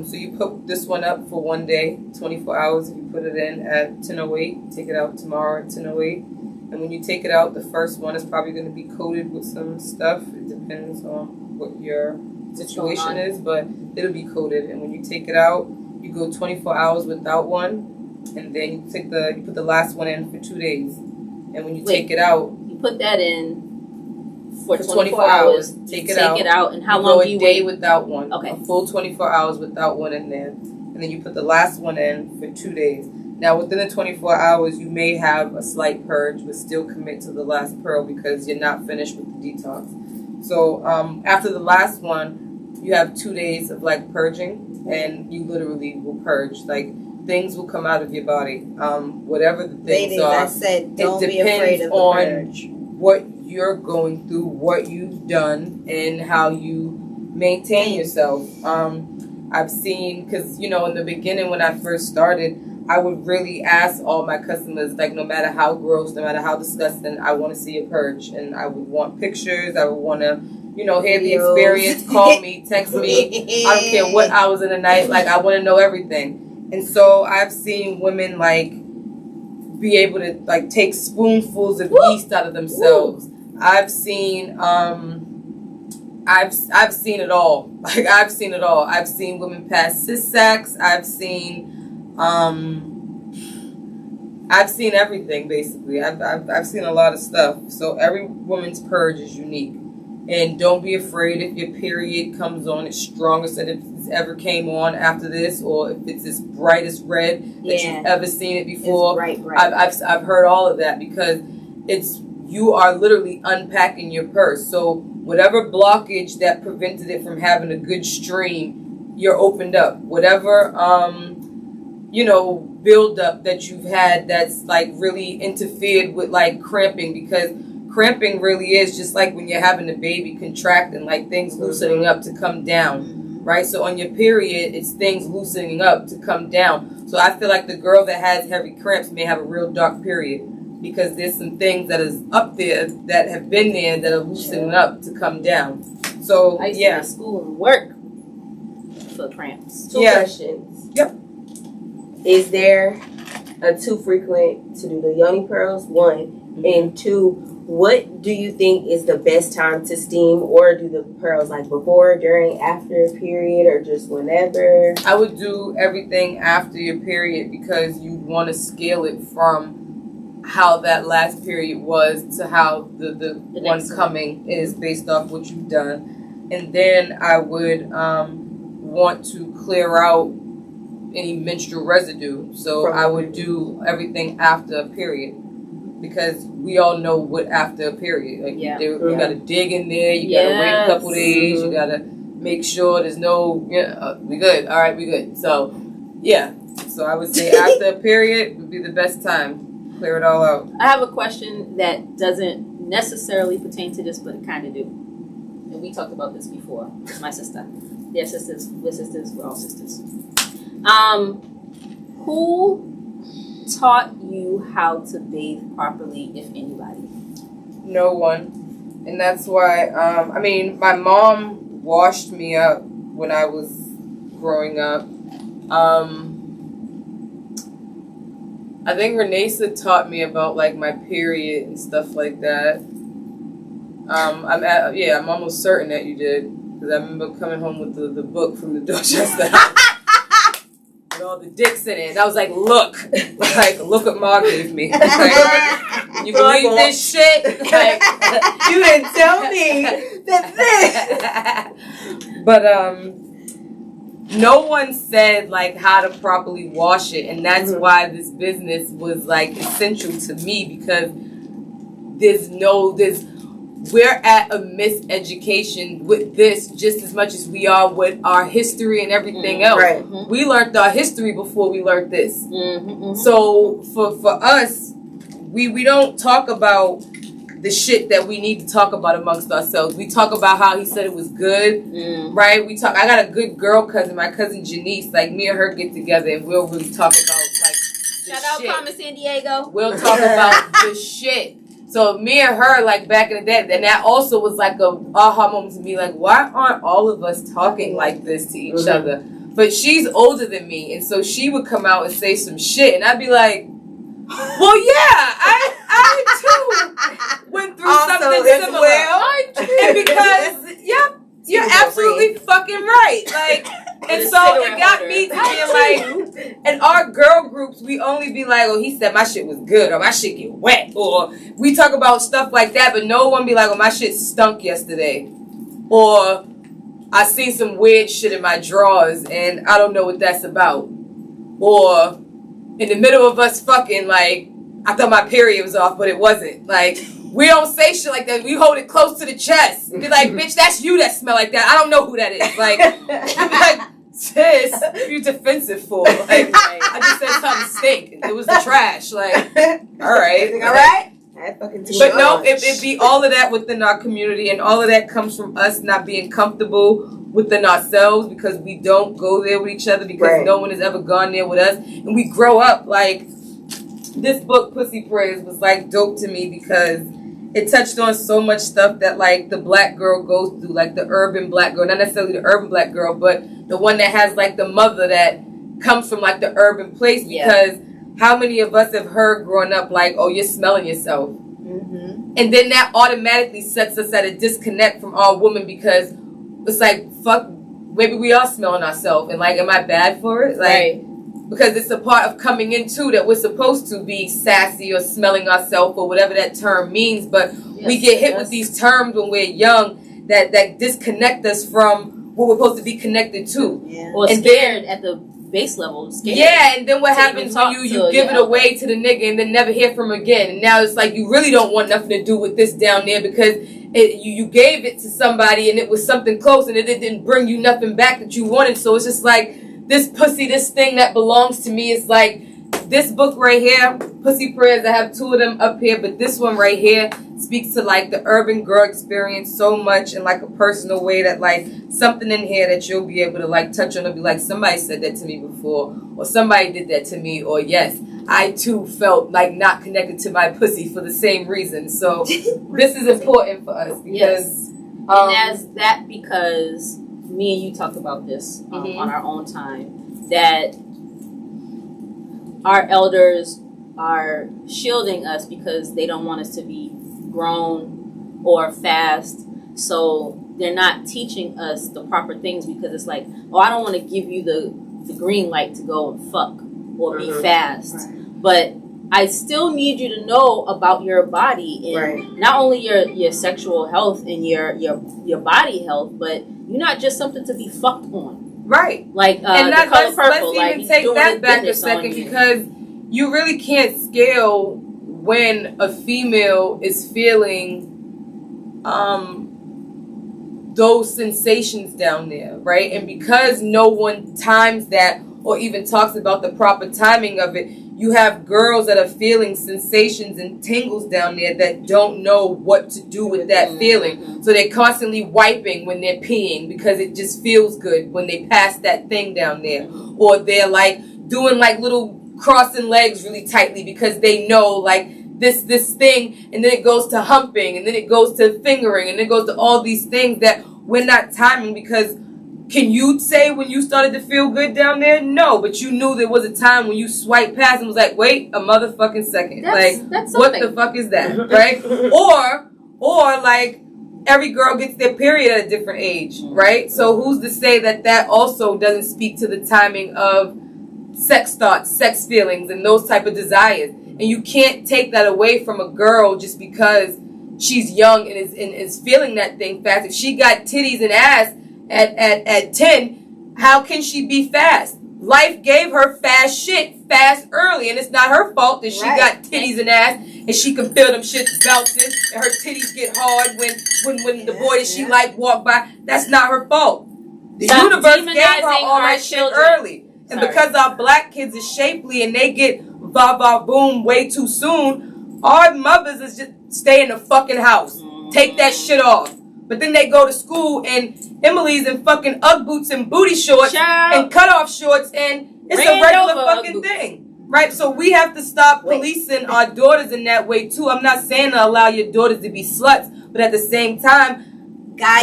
B: So you put this one up for one day, 24 hours. If you put it in at 10:08, take it out tomorrow at 10:08. And when you take it out, the first one is probably going to be coated with some stuff. It depends on what your situation is, but it'll be coated. And when you take it out, you go 24 hours without one, and then you put the last one in for 2 days. And when you take it out,
A: You put that in for
B: 24
A: 24 hours.
B: take
A: you
B: it out.
A: Take it out, and how
B: you
A: long
B: go
A: do you
B: a day
A: wait?
B: without one.
A: Okay.
B: A full 24 hours without one in there. And then you put the last one in for 2 days. Now, within the 24 hours, you may have a slight purge, but still commit to the last pearl because you're not finished with the detox. So after the last one, you have 2 days of like purging, and you literally will purge. Like, things will come out of your body. Whatever the things
D: Ladies,
B: are.
D: I said, don't be
B: depends
D: afraid of the
B: on
D: purge.
B: what you're going through, what you've done, and how you maintain yourself. I've seen, because in the beginning when I first started, I would really ask all my customers, like, no matter how gross, no matter how disgusting, I want to see a purge, and I would want pictures. I would want to hear the
D: Videos.
B: experience. Call me, text me. I don't care what hours of the night. Like, I want to know everything. And so I've seen women like be able to like take spoonfuls of yeast out of themselves. I've seen I've seen it all. Like, I've seen it all. I've seen women pass cyst sacs. I've seen everything basically. I've seen a lot of stuff. So every woman's purge is unique. And don't be afraid if your period comes on as strongest that it's ever came on after this, or if it's as bright as red that you've ever seen it before.
D: It's bright.
B: I've heard all of that, because you are literally unpacking your purse. So whatever blockage that prevented it from having a good stream, you're opened up. Whatever build up that you've had that's like really interfered with like cramping, because cramping really is just like when you're having a baby contracting, like things loosening up to come down, right? So on your period, it's things loosening up to come down. So I feel like the girl that has heavy cramps may have a real dark period, because there's some things that is up there that have been there that are loosening up to come down. So
A: I used to go to school and work for cramps.
C: Two questions.
B: Yep.
C: Is there too frequent to do the Yoni pearls? One. And two, what do you think is the best time to steam, or do the pearls like before, during, after a period, or just whenever?
B: I would do everything after your period, because you want to scale it from how that last period was to how the one coming is based off what you've done. And then I would want to clear out any menstrual residue. So I would do everything after a period, because we all know what after a period. Like, you got to dig in there. You got to wait a couple days. You got to make sure there's no. We good. All right, we good. So Yeah. So I would say after a period would be the best time. Clear it all out.
A: I have a question that doesn't necessarily pertain to this, but it kind of do. And we talked about this before. My sister. They're sisters. We're sisters. We're all sisters. Who taught you how to bathe properly, if anybody?
B: No one. And that's why, I mean, my mom washed me up when I was growing up. I think Renesa taught me about like my period and stuff like that. I'm almost certain that you did, because I remember coming home with the book from the Dorchester house with all the dicks in it. And I was like, look what Ma gave me. Like, you believe this shit? Like,
C: you didn't tell me that this.
B: But no one said like how to properly wash it, and that's why this business was like essential to me, because we're at a miseducation with this just as much as we are with our history and everything else.
C: Right.
B: We learned our history before we learned this. So for us, we don't talk about the shit that we need to talk about amongst ourselves. We talk about how he said it was good, right? I got a good girl cousin, my cousin Janice. Like, me and her get together and we'll really talk about like the
A: Shout out
B: shit.
A: Carmen San Diego.
B: We'll talk about the shit. So me and her, like back in the day, and that also was like a aha moment to me. Like, why aren't all of us talking like this to each other? But she's older than me, and so she would come out and say some shit, and I'd be like, well, yeah, I too went through
C: Also
B: something
C: as
B: similar.
C: well.
B: And because, you're absolutely fucking right. Like, and so it got me to be like, in our girl groups, we only be like, oh, he said my shit was good, or my shit get wet, or we talk about stuff like that, but no one be like, oh, my shit stunk yesterday, or I seen some weird shit in my drawers, and I don't know what that's about, or in the middle of us fucking, like, I thought my period was off, but it wasn't. Like, we don't say shit like that. We hold it close to the chest. Be like, bitch, that's you that smell like that. I don't know who that is. Like, sis, what are you defensive for? Like, I just said something stink. It was the trash. Like, all right.
C: All right?
B: But no, it be all of that within our community, and all of that comes from us not being comfortable within ourselves, because we don't go there with each other, because no one has ever gone there with us, and we grow up like this book Pussy Prayers was like dope to me, because it touched on so much stuff that like the black girl goes through, like the urban black girl, not necessarily the urban black girl, but the one that has like the mother that comes from like the urban place, because how many of us have heard growing up like, oh, you're smelling yourself, and then that automatically sets us at a disconnect from our woman, because it's like, fuck, maybe we are smelling ourselves, and like, am I bad for it? Like, because it's a part of coming into that we're supposed to be sassy or smelling ourselves or whatever that term means, but we get hit with these terms when we're young that disconnect us from what we're supposed to be connected to.
A: Or and scared at the base level. Scared.
B: Yeah, and then what happens when you give it away to the nigga and then never hear from him again, and now it's like you really don't want nothing to do with this down there, because you gave it to somebody and it was something close, and it didn't bring you nothing back that you wanted. So it's just like, this pussy, this thing that belongs to me is like this book right here, Pussy Prayers. I have two of them up here, but this one right here speaks to like the urban girl experience so much in like a personal way, that like something in here that you'll be able to like touch on and be like, somebody said that to me before, or somebody did that to me, or yes, I too felt like not connected to my pussy for the same reason. So this is important for us, because
A: and as that, because me and you talked about this on our own time, that our elders are shielding us because they don't want us to be grown or fast, so they're not teaching us the proper things, because it's like, oh, I don't want to give you the green light to go and fuck or be fast, but I still need you to know about your body, and not only your sexual health and your body health, but you're not just something to be fucked on.
B: Right.
A: Like,
B: and
A: the color purple.
B: Let's even take that back a second, because you really can't scale when a female is feeling those sensations down there, right? And because no one times that or even talks about the proper timing of it, you have girls that are feeling sensations and tingles down there that don't know what to do with that feeling. So they're constantly wiping when they're peeing because it just feels good when they pass that thing down there. Or they're like doing like little crossing legs really tightly because they know like this thing, and then it goes to humping, and then it goes to fingering, and then it goes to all these things that we're not timing because can you say when you started to feel good down there? No, but you knew there was a time when you swiped past and was like, wait a motherfucking second.
A: That's
B: what the fuck is that, right? or like every girl gets their period at a different age, right? So who's to say that also doesn't speak to the timing of sex thoughts, sex feelings, and those type of desires? And you can't take that away from a girl just because she's young and is feeling that thing fast. If she got titties and ass at 10, how can she be fast? Life gave her fast shit fast early, and it's not her fault that she got titties and ass and she can feel them shits bouncing and her titties get hard when the boy that she liked walk by. That's not her fault. The universe gave her all that shit early. And because our black kids are shapely and they get boom way too soon, our mothers is just stay in the fucking house. Take that shit off. But then they go to school and Emily's in fucking Ugg boots and booty shorts and cutoff shorts, and it's a regular fucking thing. Right? So we have to stop policing our daughters in that way too. I'm not saying to allow your daughters to be sluts, but at the same time,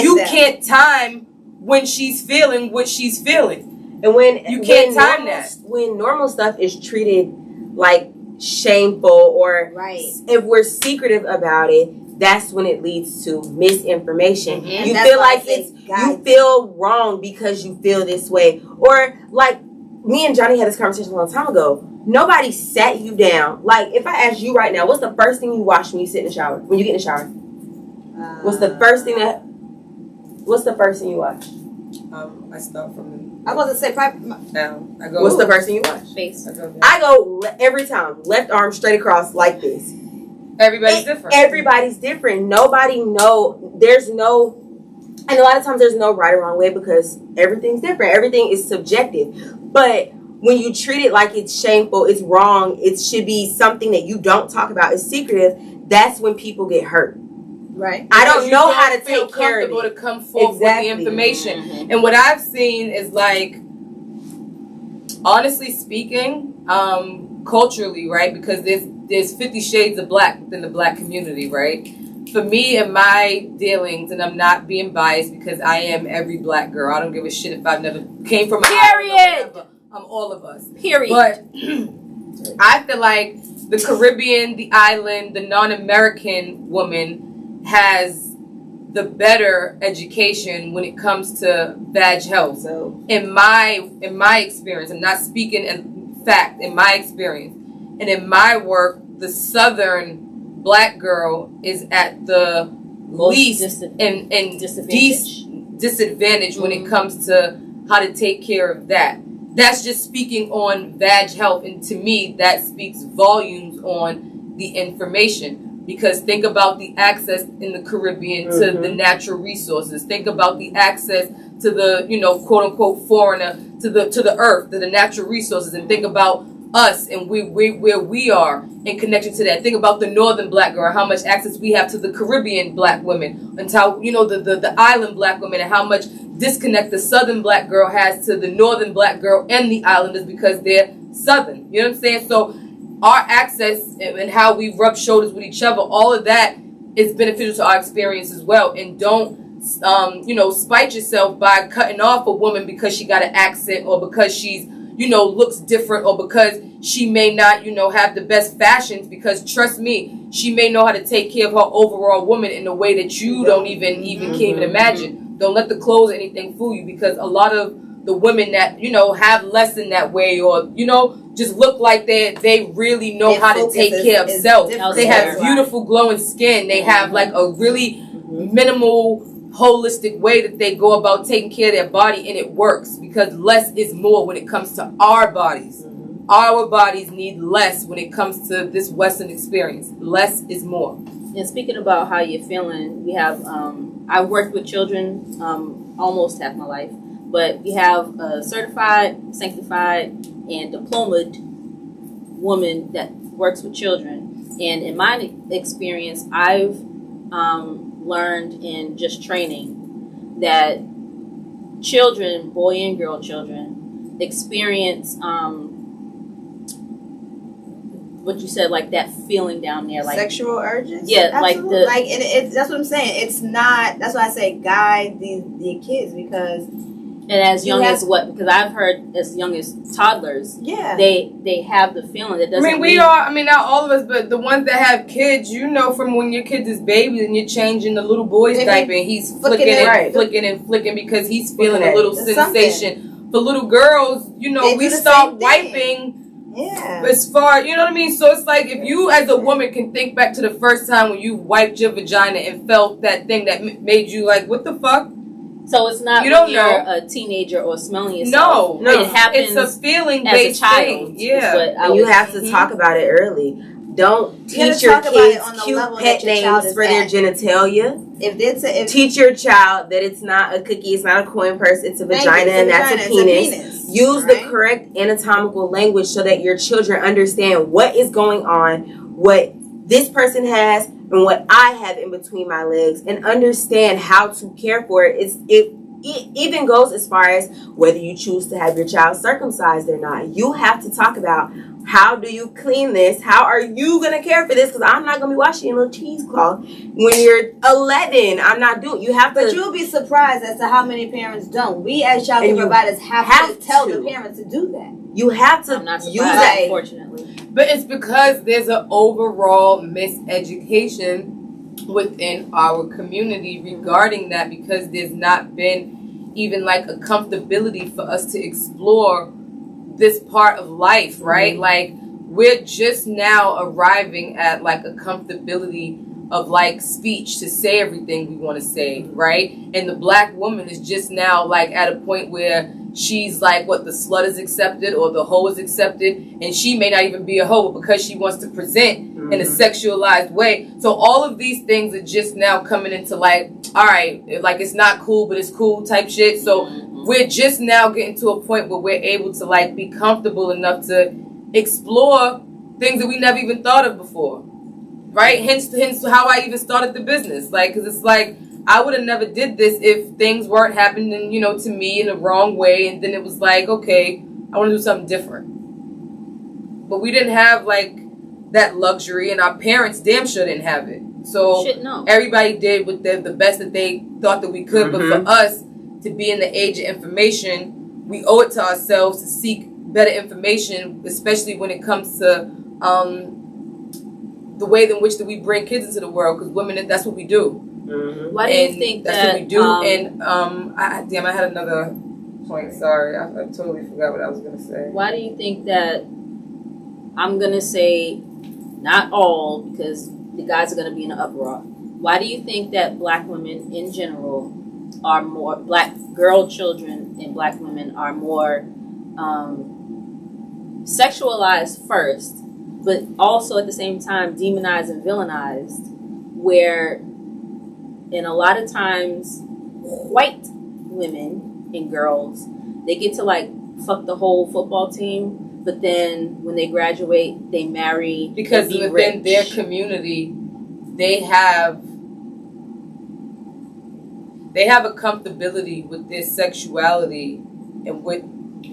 B: you can't time when she's feeling what she's feeling.
C: And when
B: you can't time that.
C: When normal stuff is treated like shameful or if we're secretive about it, that's when it leads to misinformation. You feel like you feel wrong because you feel this way. Or like me and Johnny had this conversation a long time ago. Nobody sat you down. Like if I asked you right now, what's the first thing you wash when you sit in the shower? When you get in the shower? What's the first thing you wash?
B: I start from
D: I wasn't say
B: down. I go.
C: What's the first thing you wash?
A: Face.
C: I go every time left arm straight across like this.
B: Everybody's different.
C: Everybody's different. Nobody know. There's no, and a lot of times there's no right or wrong way because everything's different. Everything is subjective. But when you treat it like it's shameful, it's wrong, it should be something that you don't talk about, it's secretive, that's when people get hurt.
D: Right.
C: I don't know how to take care of it.
B: To come forth with the information. And what I've seen is like, honestly speaking, culturally, right? Because there's 50 shades of black within the black community, right? For me and my dealings, and I'm not being biased because I am every black girl. I don't give a shit if I've never came from
A: Period.
B: I'm all of us.
A: Period.
B: But I feel like the Caribbean, the island, the non-American woman has the better education when it comes to vag health. So in my experience, I'm not speaking in fact, in my experience, and in my work, the southern black girl is at the least disadvantage when it comes to how to take care of that. That's just speaking on vag health, and to me, that speaks volumes on the information. Because think about the access in the Caribbean to the natural resources. Think about the access to the, quote unquote foreigner to the earth, to the natural resources, and think about us and where we are in connection to that. Think about the northern black girl, how much access we have to the Caribbean black women, and how the island black women, and how much disconnect the southern black girl has to the northern black girl and the islanders because they're southern. You know what I'm saying? So our access and how we rub shoulders with each other, all of that is beneficial to our experience as well. And don't spite yourself by cutting off a woman because she got an accent, or because she's looks different, or because she may not have the best fashions, because trust me, she may know how to take care of her overall woman in a way that you don't even can't even imagine. Don't let the clothes or anything fool you, because a lot of the women that have less in that way, or just look like they really know how to take care of self. They have beautiful glowing skin. They have like a really minimal holistic way that they go about taking care of their body, and it works because less is more when it comes to our bodies. Our bodies need less when it comes to this Western experience. Less is more.
A: And speaking about how you're feeling, we have I've worked with children almost half my life, but you have a certified, sanctified, and diplomaed woman that works with children. And in my experience, I've learned in just training that children, boy and girl children, experience what you said, like that feeling down there, like
D: sexual urges.
A: Yeah,
D: absolutely.
A: like
D: it's that's what I'm saying. It's not. That's why I say guide the kids, because
A: and as young as what? Because I've heard as young as toddlers,
D: yeah,
A: they have the feeling that doesn't.
B: Not all of us, but the ones that have kids, you know, from when your kid is baby and you're changing the little boy's diaper, and he's flicking and flicking because he's feeling a little sensation. Something. For little girls, you know, we start wiping.
D: Yeah.
B: As far, you know what I mean? So it's like if you as a woman can think back to the first time when you wiped your vagina and felt that thing that made you like, what the fuck?
A: So it's not
B: you're
A: a teenager or smelling yourself.
B: No.
A: It happens
B: it's a feeling
A: as
B: based
A: a child.
B: thing. Yeah.
C: And you have to talk about it early. Don't teach your kids cute pet names for their genitalia. If teach your child that it's not a cookie, it's not a coin purse, it's a vagina, and that's a penis. Use the correct anatomical language so that your children understand what is going on, what this person has, and what I have in between my legs, and understand how to care for it. It even goes as far as whether you choose to have your child circumcised or not. You have to talk about, how do you clean this? How are you going to care for this? Because I'm not going to be washing your little cheesecloth when you're 11. I'm not doing. You have to.
D: But you'll be surprised as to how many parents don't. We as child care providers have to tell the parents to do that.
C: You have to
A: I'm not surprised,
C: use that.
A: Unfortunately.
B: But it's because there's an overall miseducation within our community regarding that, because there's not been even like a comfortability for us to explore this part of life, right? Like we're just now arriving at like a comfortability of like speech to say everything we want to say, right? And the black woman is just now like at a point where she's like, what, the slut is accepted or the hoe is accepted, and she may not even be a hoe because she wants to present in a sexualized way. So all of these things are just now coming into like, all right, like it's not cool, but it's cool type shit. So we're just now getting to a point where we're able to like be comfortable enough to explore things that we never even thought of before, right? Hence how I even started the business, like, because it's like I would have never did this if things weren't happening, you know, to me in the wrong way, and then it was like, okay, I want to do something different. But we didn't have like that luxury, and our parents damn sure didn't have it. So everybody did with the best that they thought that we could. But for us to be in the age of information, we owe it to ourselves to seek better information, especially when it comes to the way in which that we bring kids into the world. Because women, that's what we do.
A: Why do you think
B: that's what we do? I had another point. Sorry, I totally forgot what I was gonna say.
A: Why do you think that? I'm gonna say not all, because the guys are gonna be in an uproar. Why do you think that black women in general are more, black girl children and black women are more sexualized first, but also at the same time demonized and villainized, where in a lot of times white women and girls, they get to like fuck the whole football team, but then when they graduate they marry,
B: because within their community they have a comfortability with their sexuality and with.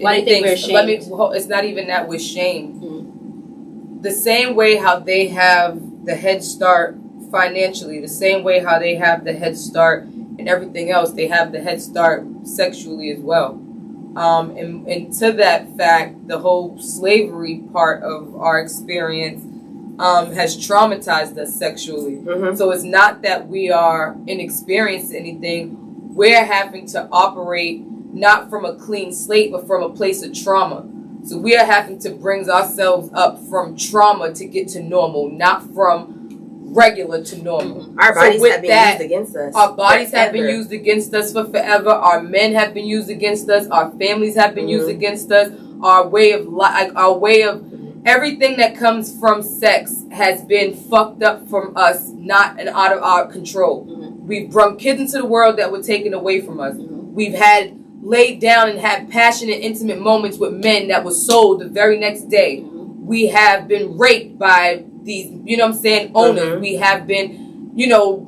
A: Why do you think we're ashamed?
B: It's not even that we're shamed. The same way how they have the head start financially, the same way how they have the head start and everything else, they have the head start sexually as well. And to that fact, the whole slavery part of our experience has traumatized us sexually. So it's not that we are inexperienced in anything. We're having to operate not from a clean slate, but from a place of trauma. So we are having to bring ourselves up from trauma to get to normal, not from regular to normal.
C: Our bodies have been used against us.
B: Our bodies have been used against us for forever. Our men have been used against us. Our families have been used against us. Our way of life, our way of everything that comes from sex has been fucked up from us, not and out of our control. We've brought kids into the world that were taken away from us. We've had laid down and had passionate, intimate moments with men that was sold the very next day. We have been raped by these, you know what I'm saying, owners. We have been, you know,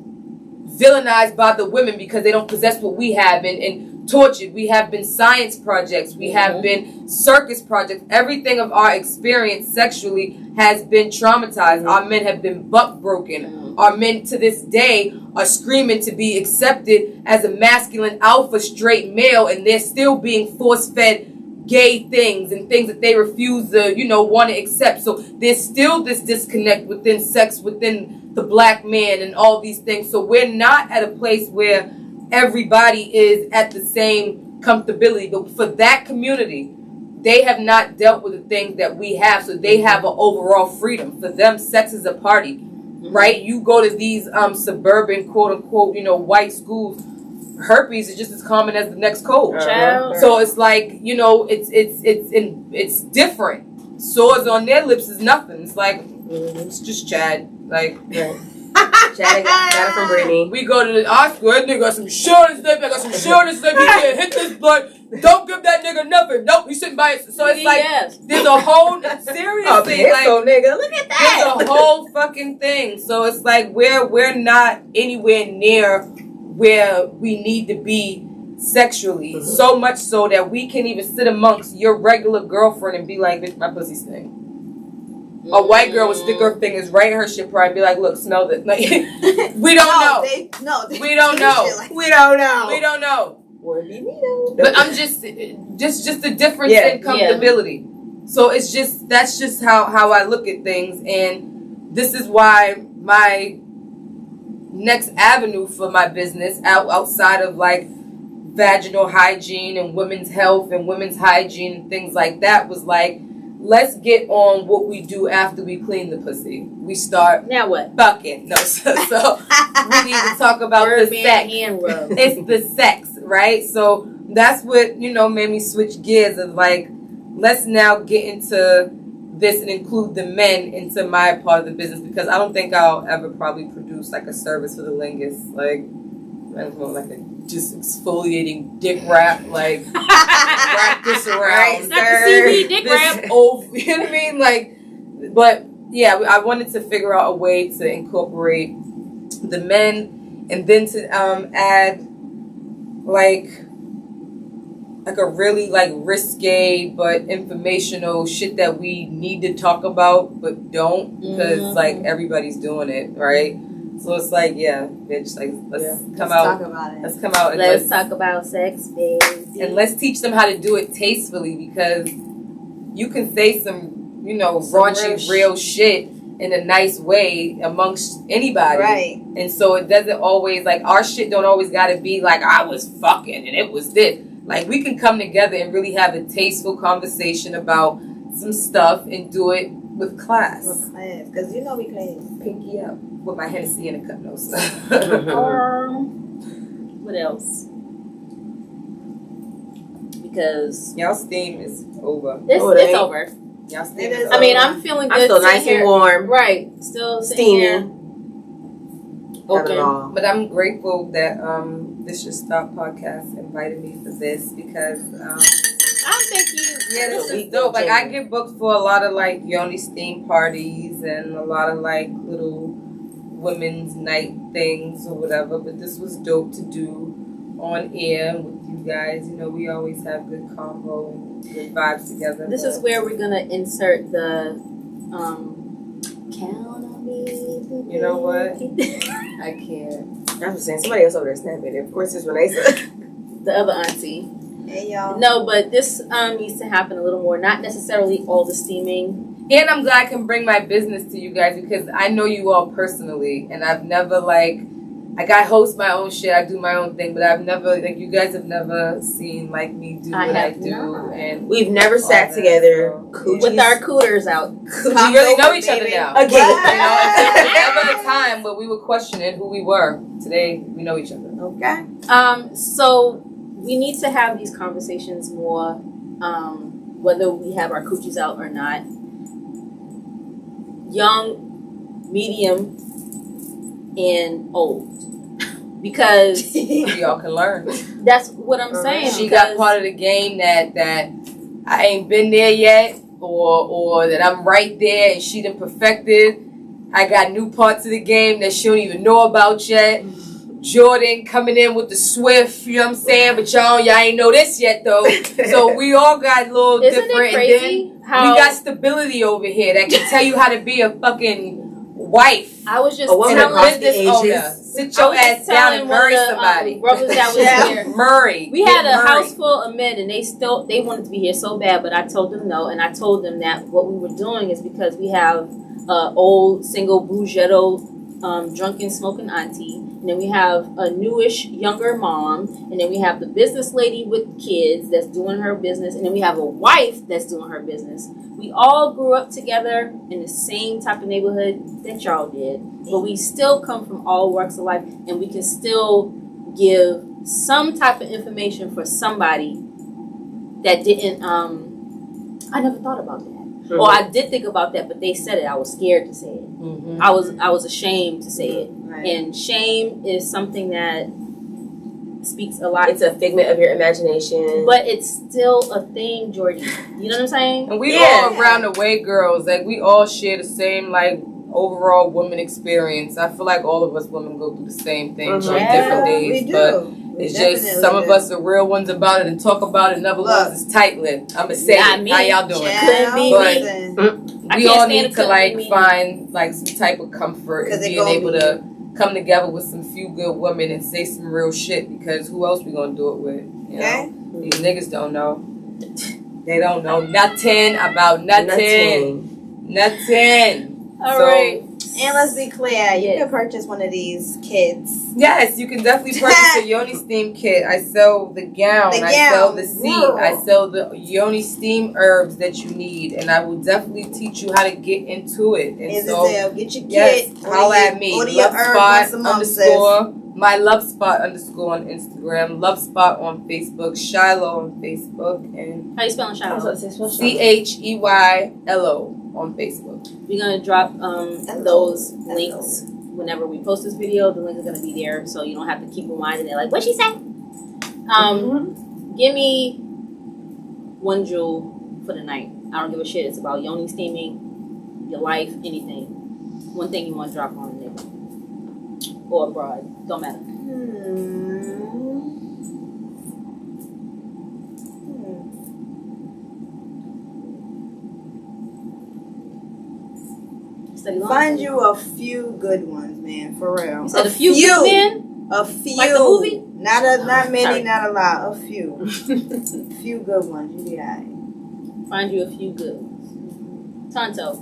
B: villainized by the women because they don't possess what we have, and tortured. We have been science projects. We have been circus projects. Everything of our experience sexually has been traumatized. Our men have been buck broken. Our men to this day are screaming to be accepted as a masculine alpha straight male, and they're still being force-fed gay things and things that they refuse to, you know, want to accept. So there's still this disconnect within sex, within the black man and all these things. So we're not at a place where everybody is at the same comfortability. But for that community, they have not dealt with the things that we have. So they have an overall freedom. For them, sex is a party, right? You go to these suburban, quote unquote, you know, white schools, herpes is just as common as the next cold. So it's like, you know, it's different. Sores on their lips is nothing. It's like it's just Chad. Like
C: Chad got it from Brittany.
B: we go to our school. That nigga got some shit on his lip. I got some shit on his lip. He can't hit this blood. Don't give that nigga nothing. Nope, he's sitting by it. So it's like there's a whole seriously like
C: nigga, look at that.
B: there's a whole fucking thing. So it's like we're not anywhere near where we need to be sexually. So much so that we can even sit amongst your regular girlfriend and be like, bitch, my pussy stink. A white girl would stick her fingers right in her shit part and be like, look, smell this. Like, we don't know. We don't know.
C: We don't know.
B: We don't know.
C: Would be me though.
B: But I'm just the difference in comfortability. So it's just, that's just how I look at things. And this is why my next avenue for my business outside of like vaginal hygiene and women's health and women's hygiene and things like that was like, let's get on what we do after we clean the pussy. We start
A: now what?
B: Fucking. No, so we need to talk about the sex. It's the sex, right? So that's what, you know, made me switch gears of like, let's now get into this and include the men into my part of the business, because I don't think I'll ever probably produce like a service for the lingus. Like, that's more like a just exfoliating dick wrap, like wrap this around.
A: Not the CB dick wrap.
B: Old, you know what I mean? Like, but yeah, I wanted to figure out a way to incorporate the men, and then to add like a really like risque but informational shit that we need to talk about but don't, because like everybody's doing it, right? So it's like, yeah, bitch, like let's talk about it. Let's come out and
A: let's talk about sex, baby.
B: And let's teach them how to do it tastefully, because you can say some, you know, raunchy real shit in a nice way amongst anybody.
D: Right.
B: And so it doesn't always, like, our shit don't always gotta be like, I was fucking and it was this. Like, we can come together and really have a tasteful conversation about some stuff and do it with class.
D: With class, because you know we class.
B: Pinky up with my Hennessy in a cup, no stuff.
A: What else? Because
B: y'all steam is over.
A: It's over.
B: Y'all steam is over.
A: I mean, I'm feeling good.
C: I'm still nice and warm.
A: Right. Still
C: steamy.
A: Okay.
B: But I'm grateful that This Should Stop podcast invited me for this, because
A: I think
B: this is dope. Like, I get booked for a lot of like Yoni steam parties and a lot of like little women's night things or whatever, but this was dope to do on air with you guys. You know, we always have good convo and good vibes together.
A: This is where we're gonna insert the count on me.
B: You know what? I can't.
C: I was saying somebody else over there snapping. Of course, it's Renee.
A: The other auntie.
D: Hey y'all.
A: No, but this needs to happen a little more. Not necessarily all the steaming.
B: And I'm glad I can bring my business to you guys, because I know you all personally, and I've never like I host my own shit, I do my own thing, but I've never, like, you guys have never seen like me do what I do, and
C: we've never sat together
A: with our cooters out.
B: We really know each other now.
C: Again,
B: you know, there's never a time where we were questioning who we were. Today we know each other.
D: Okay.
A: So we need to have these conversations more, whether we have our coochies out or not. Young, medium, and old. because
B: Y'all can learn.
A: that's what I'm saying.
B: She got part of the game that I ain't been there yet, or that I'm right there and she done perfected. I got new parts of the game that she don't even know about yet. Jordan coming in with the Swift, you know what I'm saying? But y'all ain't know this yet though. So we all got a little
A: Isn't
B: different.
A: it crazy
B: And then
A: how
B: we got stability over here that can tell you how to be a fucking wife
A: I was just
C: A woman
B: and a
C: across the
B: business
C: ages.
B: owner. Sit your ass down and marry somebody.
A: brothers that was
D: Yeah.
A: here.
B: Murray.
A: We had a
B: Murray.
A: house full of men, and they wanted to be here so bad, but I told them no, and I told them that what we were doing is because we have old single bougetto, drunken smoking auntie, and then we have a newish younger mom, and then we have the business lady with kids that's doing her business, and then we have a wife that's doing her business. We all grew up together in the same type of neighborhood that y'all did, but we still come from all walks of life, and we can still give some type of information for somebody that didn't. I never thought about that.
C: Mm-hmm.
A: Or I did think about that, but they said it. I was scared to say it.
B: Mm-hmm.
A: I was ashamed to say it.
D: Right.
A: And shame is something that speaks a lot.
C: It's a figment of your imagination.
A: But it's still a thing, Jordy. You know what I'm saying?
B: And we
C: Yeah.
B: all around the way girls, like we all share the same like overall woman experience. I feel like all of us women go through the same things on
C: Yeah,
B: different days.
D: we do.
B: But
D: We
B: it's just
D: definitely
B: some of
D: do.
B: us are real ones about it and talk about it, and other
D: Look.
B: ones is tight-lipped. I'ma say
A: Not
B: it.
A: me.
B: How y'all doing?
D: Yeah,
A: Couldn't be
B: But-
D: listen.
A: I
B: We
A: can't
B: all
A: stand
B: need
A: it,
B: to
A: couldn't
B: like
A: be me.
B: find like some type of comfort
D: 'Cause
B: and
D: it
B: being
D: gonna
B: able
D: be-
B: to come together with some few good women and say some real shit, because who else we gonna do it with? You
D: Okay.
B: know? These niggas don't know. They don't know nothing about nothing. Nothing.
A: All
B: So,
A: right.
D: And let's be clear, you
A: Yeah.
D: can purchase one of these kits.
B: Yes, you can definitely purchase a Yoni steam kit. I sell the gown.
D: The
B: I sell
D: gown.
B: the seed. I sell the Yoni steam herbs that you need, and I will definitely teach you how to get into it. And
D: Is
B: so,
D: it there? Get your
B: yes,
D: kit.
B: holla at me.
D: Order your
B: Love
D: herb
B: spot
D: once a month, sis.
B: underscore. My love spot underscore on Instagram. Love spot on Facebook. Shiloh on Facebook, and
A: How you spelling Shiloh?
B: CHEYLO on Facebook.
A: We're gonna drop those
D: Hello.
A: links whenever we post this video. The link is gonna be there, so you don't have to keep reminding it. Like, what she say? Give me one jewel for the night. I don't give a shit. It's about Yoni steaming, your life, anything. One thing you want to drop on a nigga or abroad, don't matter. Steady long.
D: Find you a few good ones, man, for real.
A: You said a few good men?
D: A few.
A: Like the movie?
D: Not many,
A: Sorry.
D: not a lot. A few. A few good ones. You be alright.
A: Find you a few good ones. Tonto.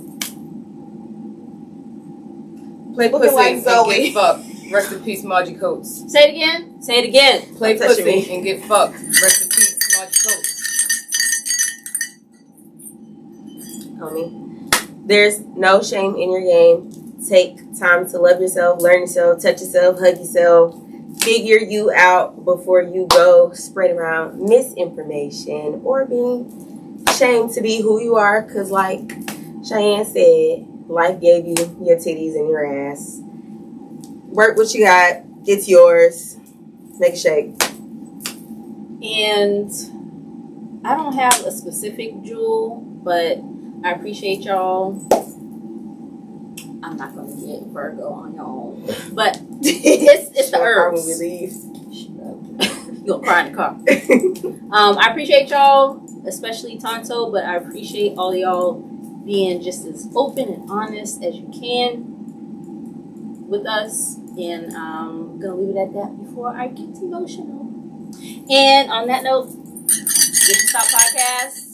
B: Play
D: Looking
B: pussy
D: like
B: and
D: Zoe.
B: get fucked. Rest in peace, Margie Coates.
A: Say it again. Say it again.
B: Play
C: Don't touch
B: pussy
C: me.
B: and get fucked. Rest in peace, Margie Coates.
C: Homie. There's no shame in your game. Take time to love yourself, learn yourself, touch yourself, hug yourself, figure you out before you go spread around misinformation or being ashamed to be who you are. Because like Cheyenne said, life gave you your titties and your ass. Work what you got. It's yours. Make a shake.
A: And I don't have a specific jewel, but I appreciate y'all. I'm not gonna get Virgo on y'all, but it's the herbs.
C: When we leave.
A: You gonna cry in the car. I appreciate y'all, especially Tonto, but I appreciate all y'all being just as open and honest as you can with us. And I'm gonna leave it at that before I get emotional. And on that note, Get to Stop Podcast.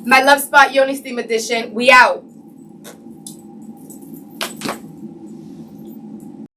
B: My love spot, Yoni Steam Edition. We out.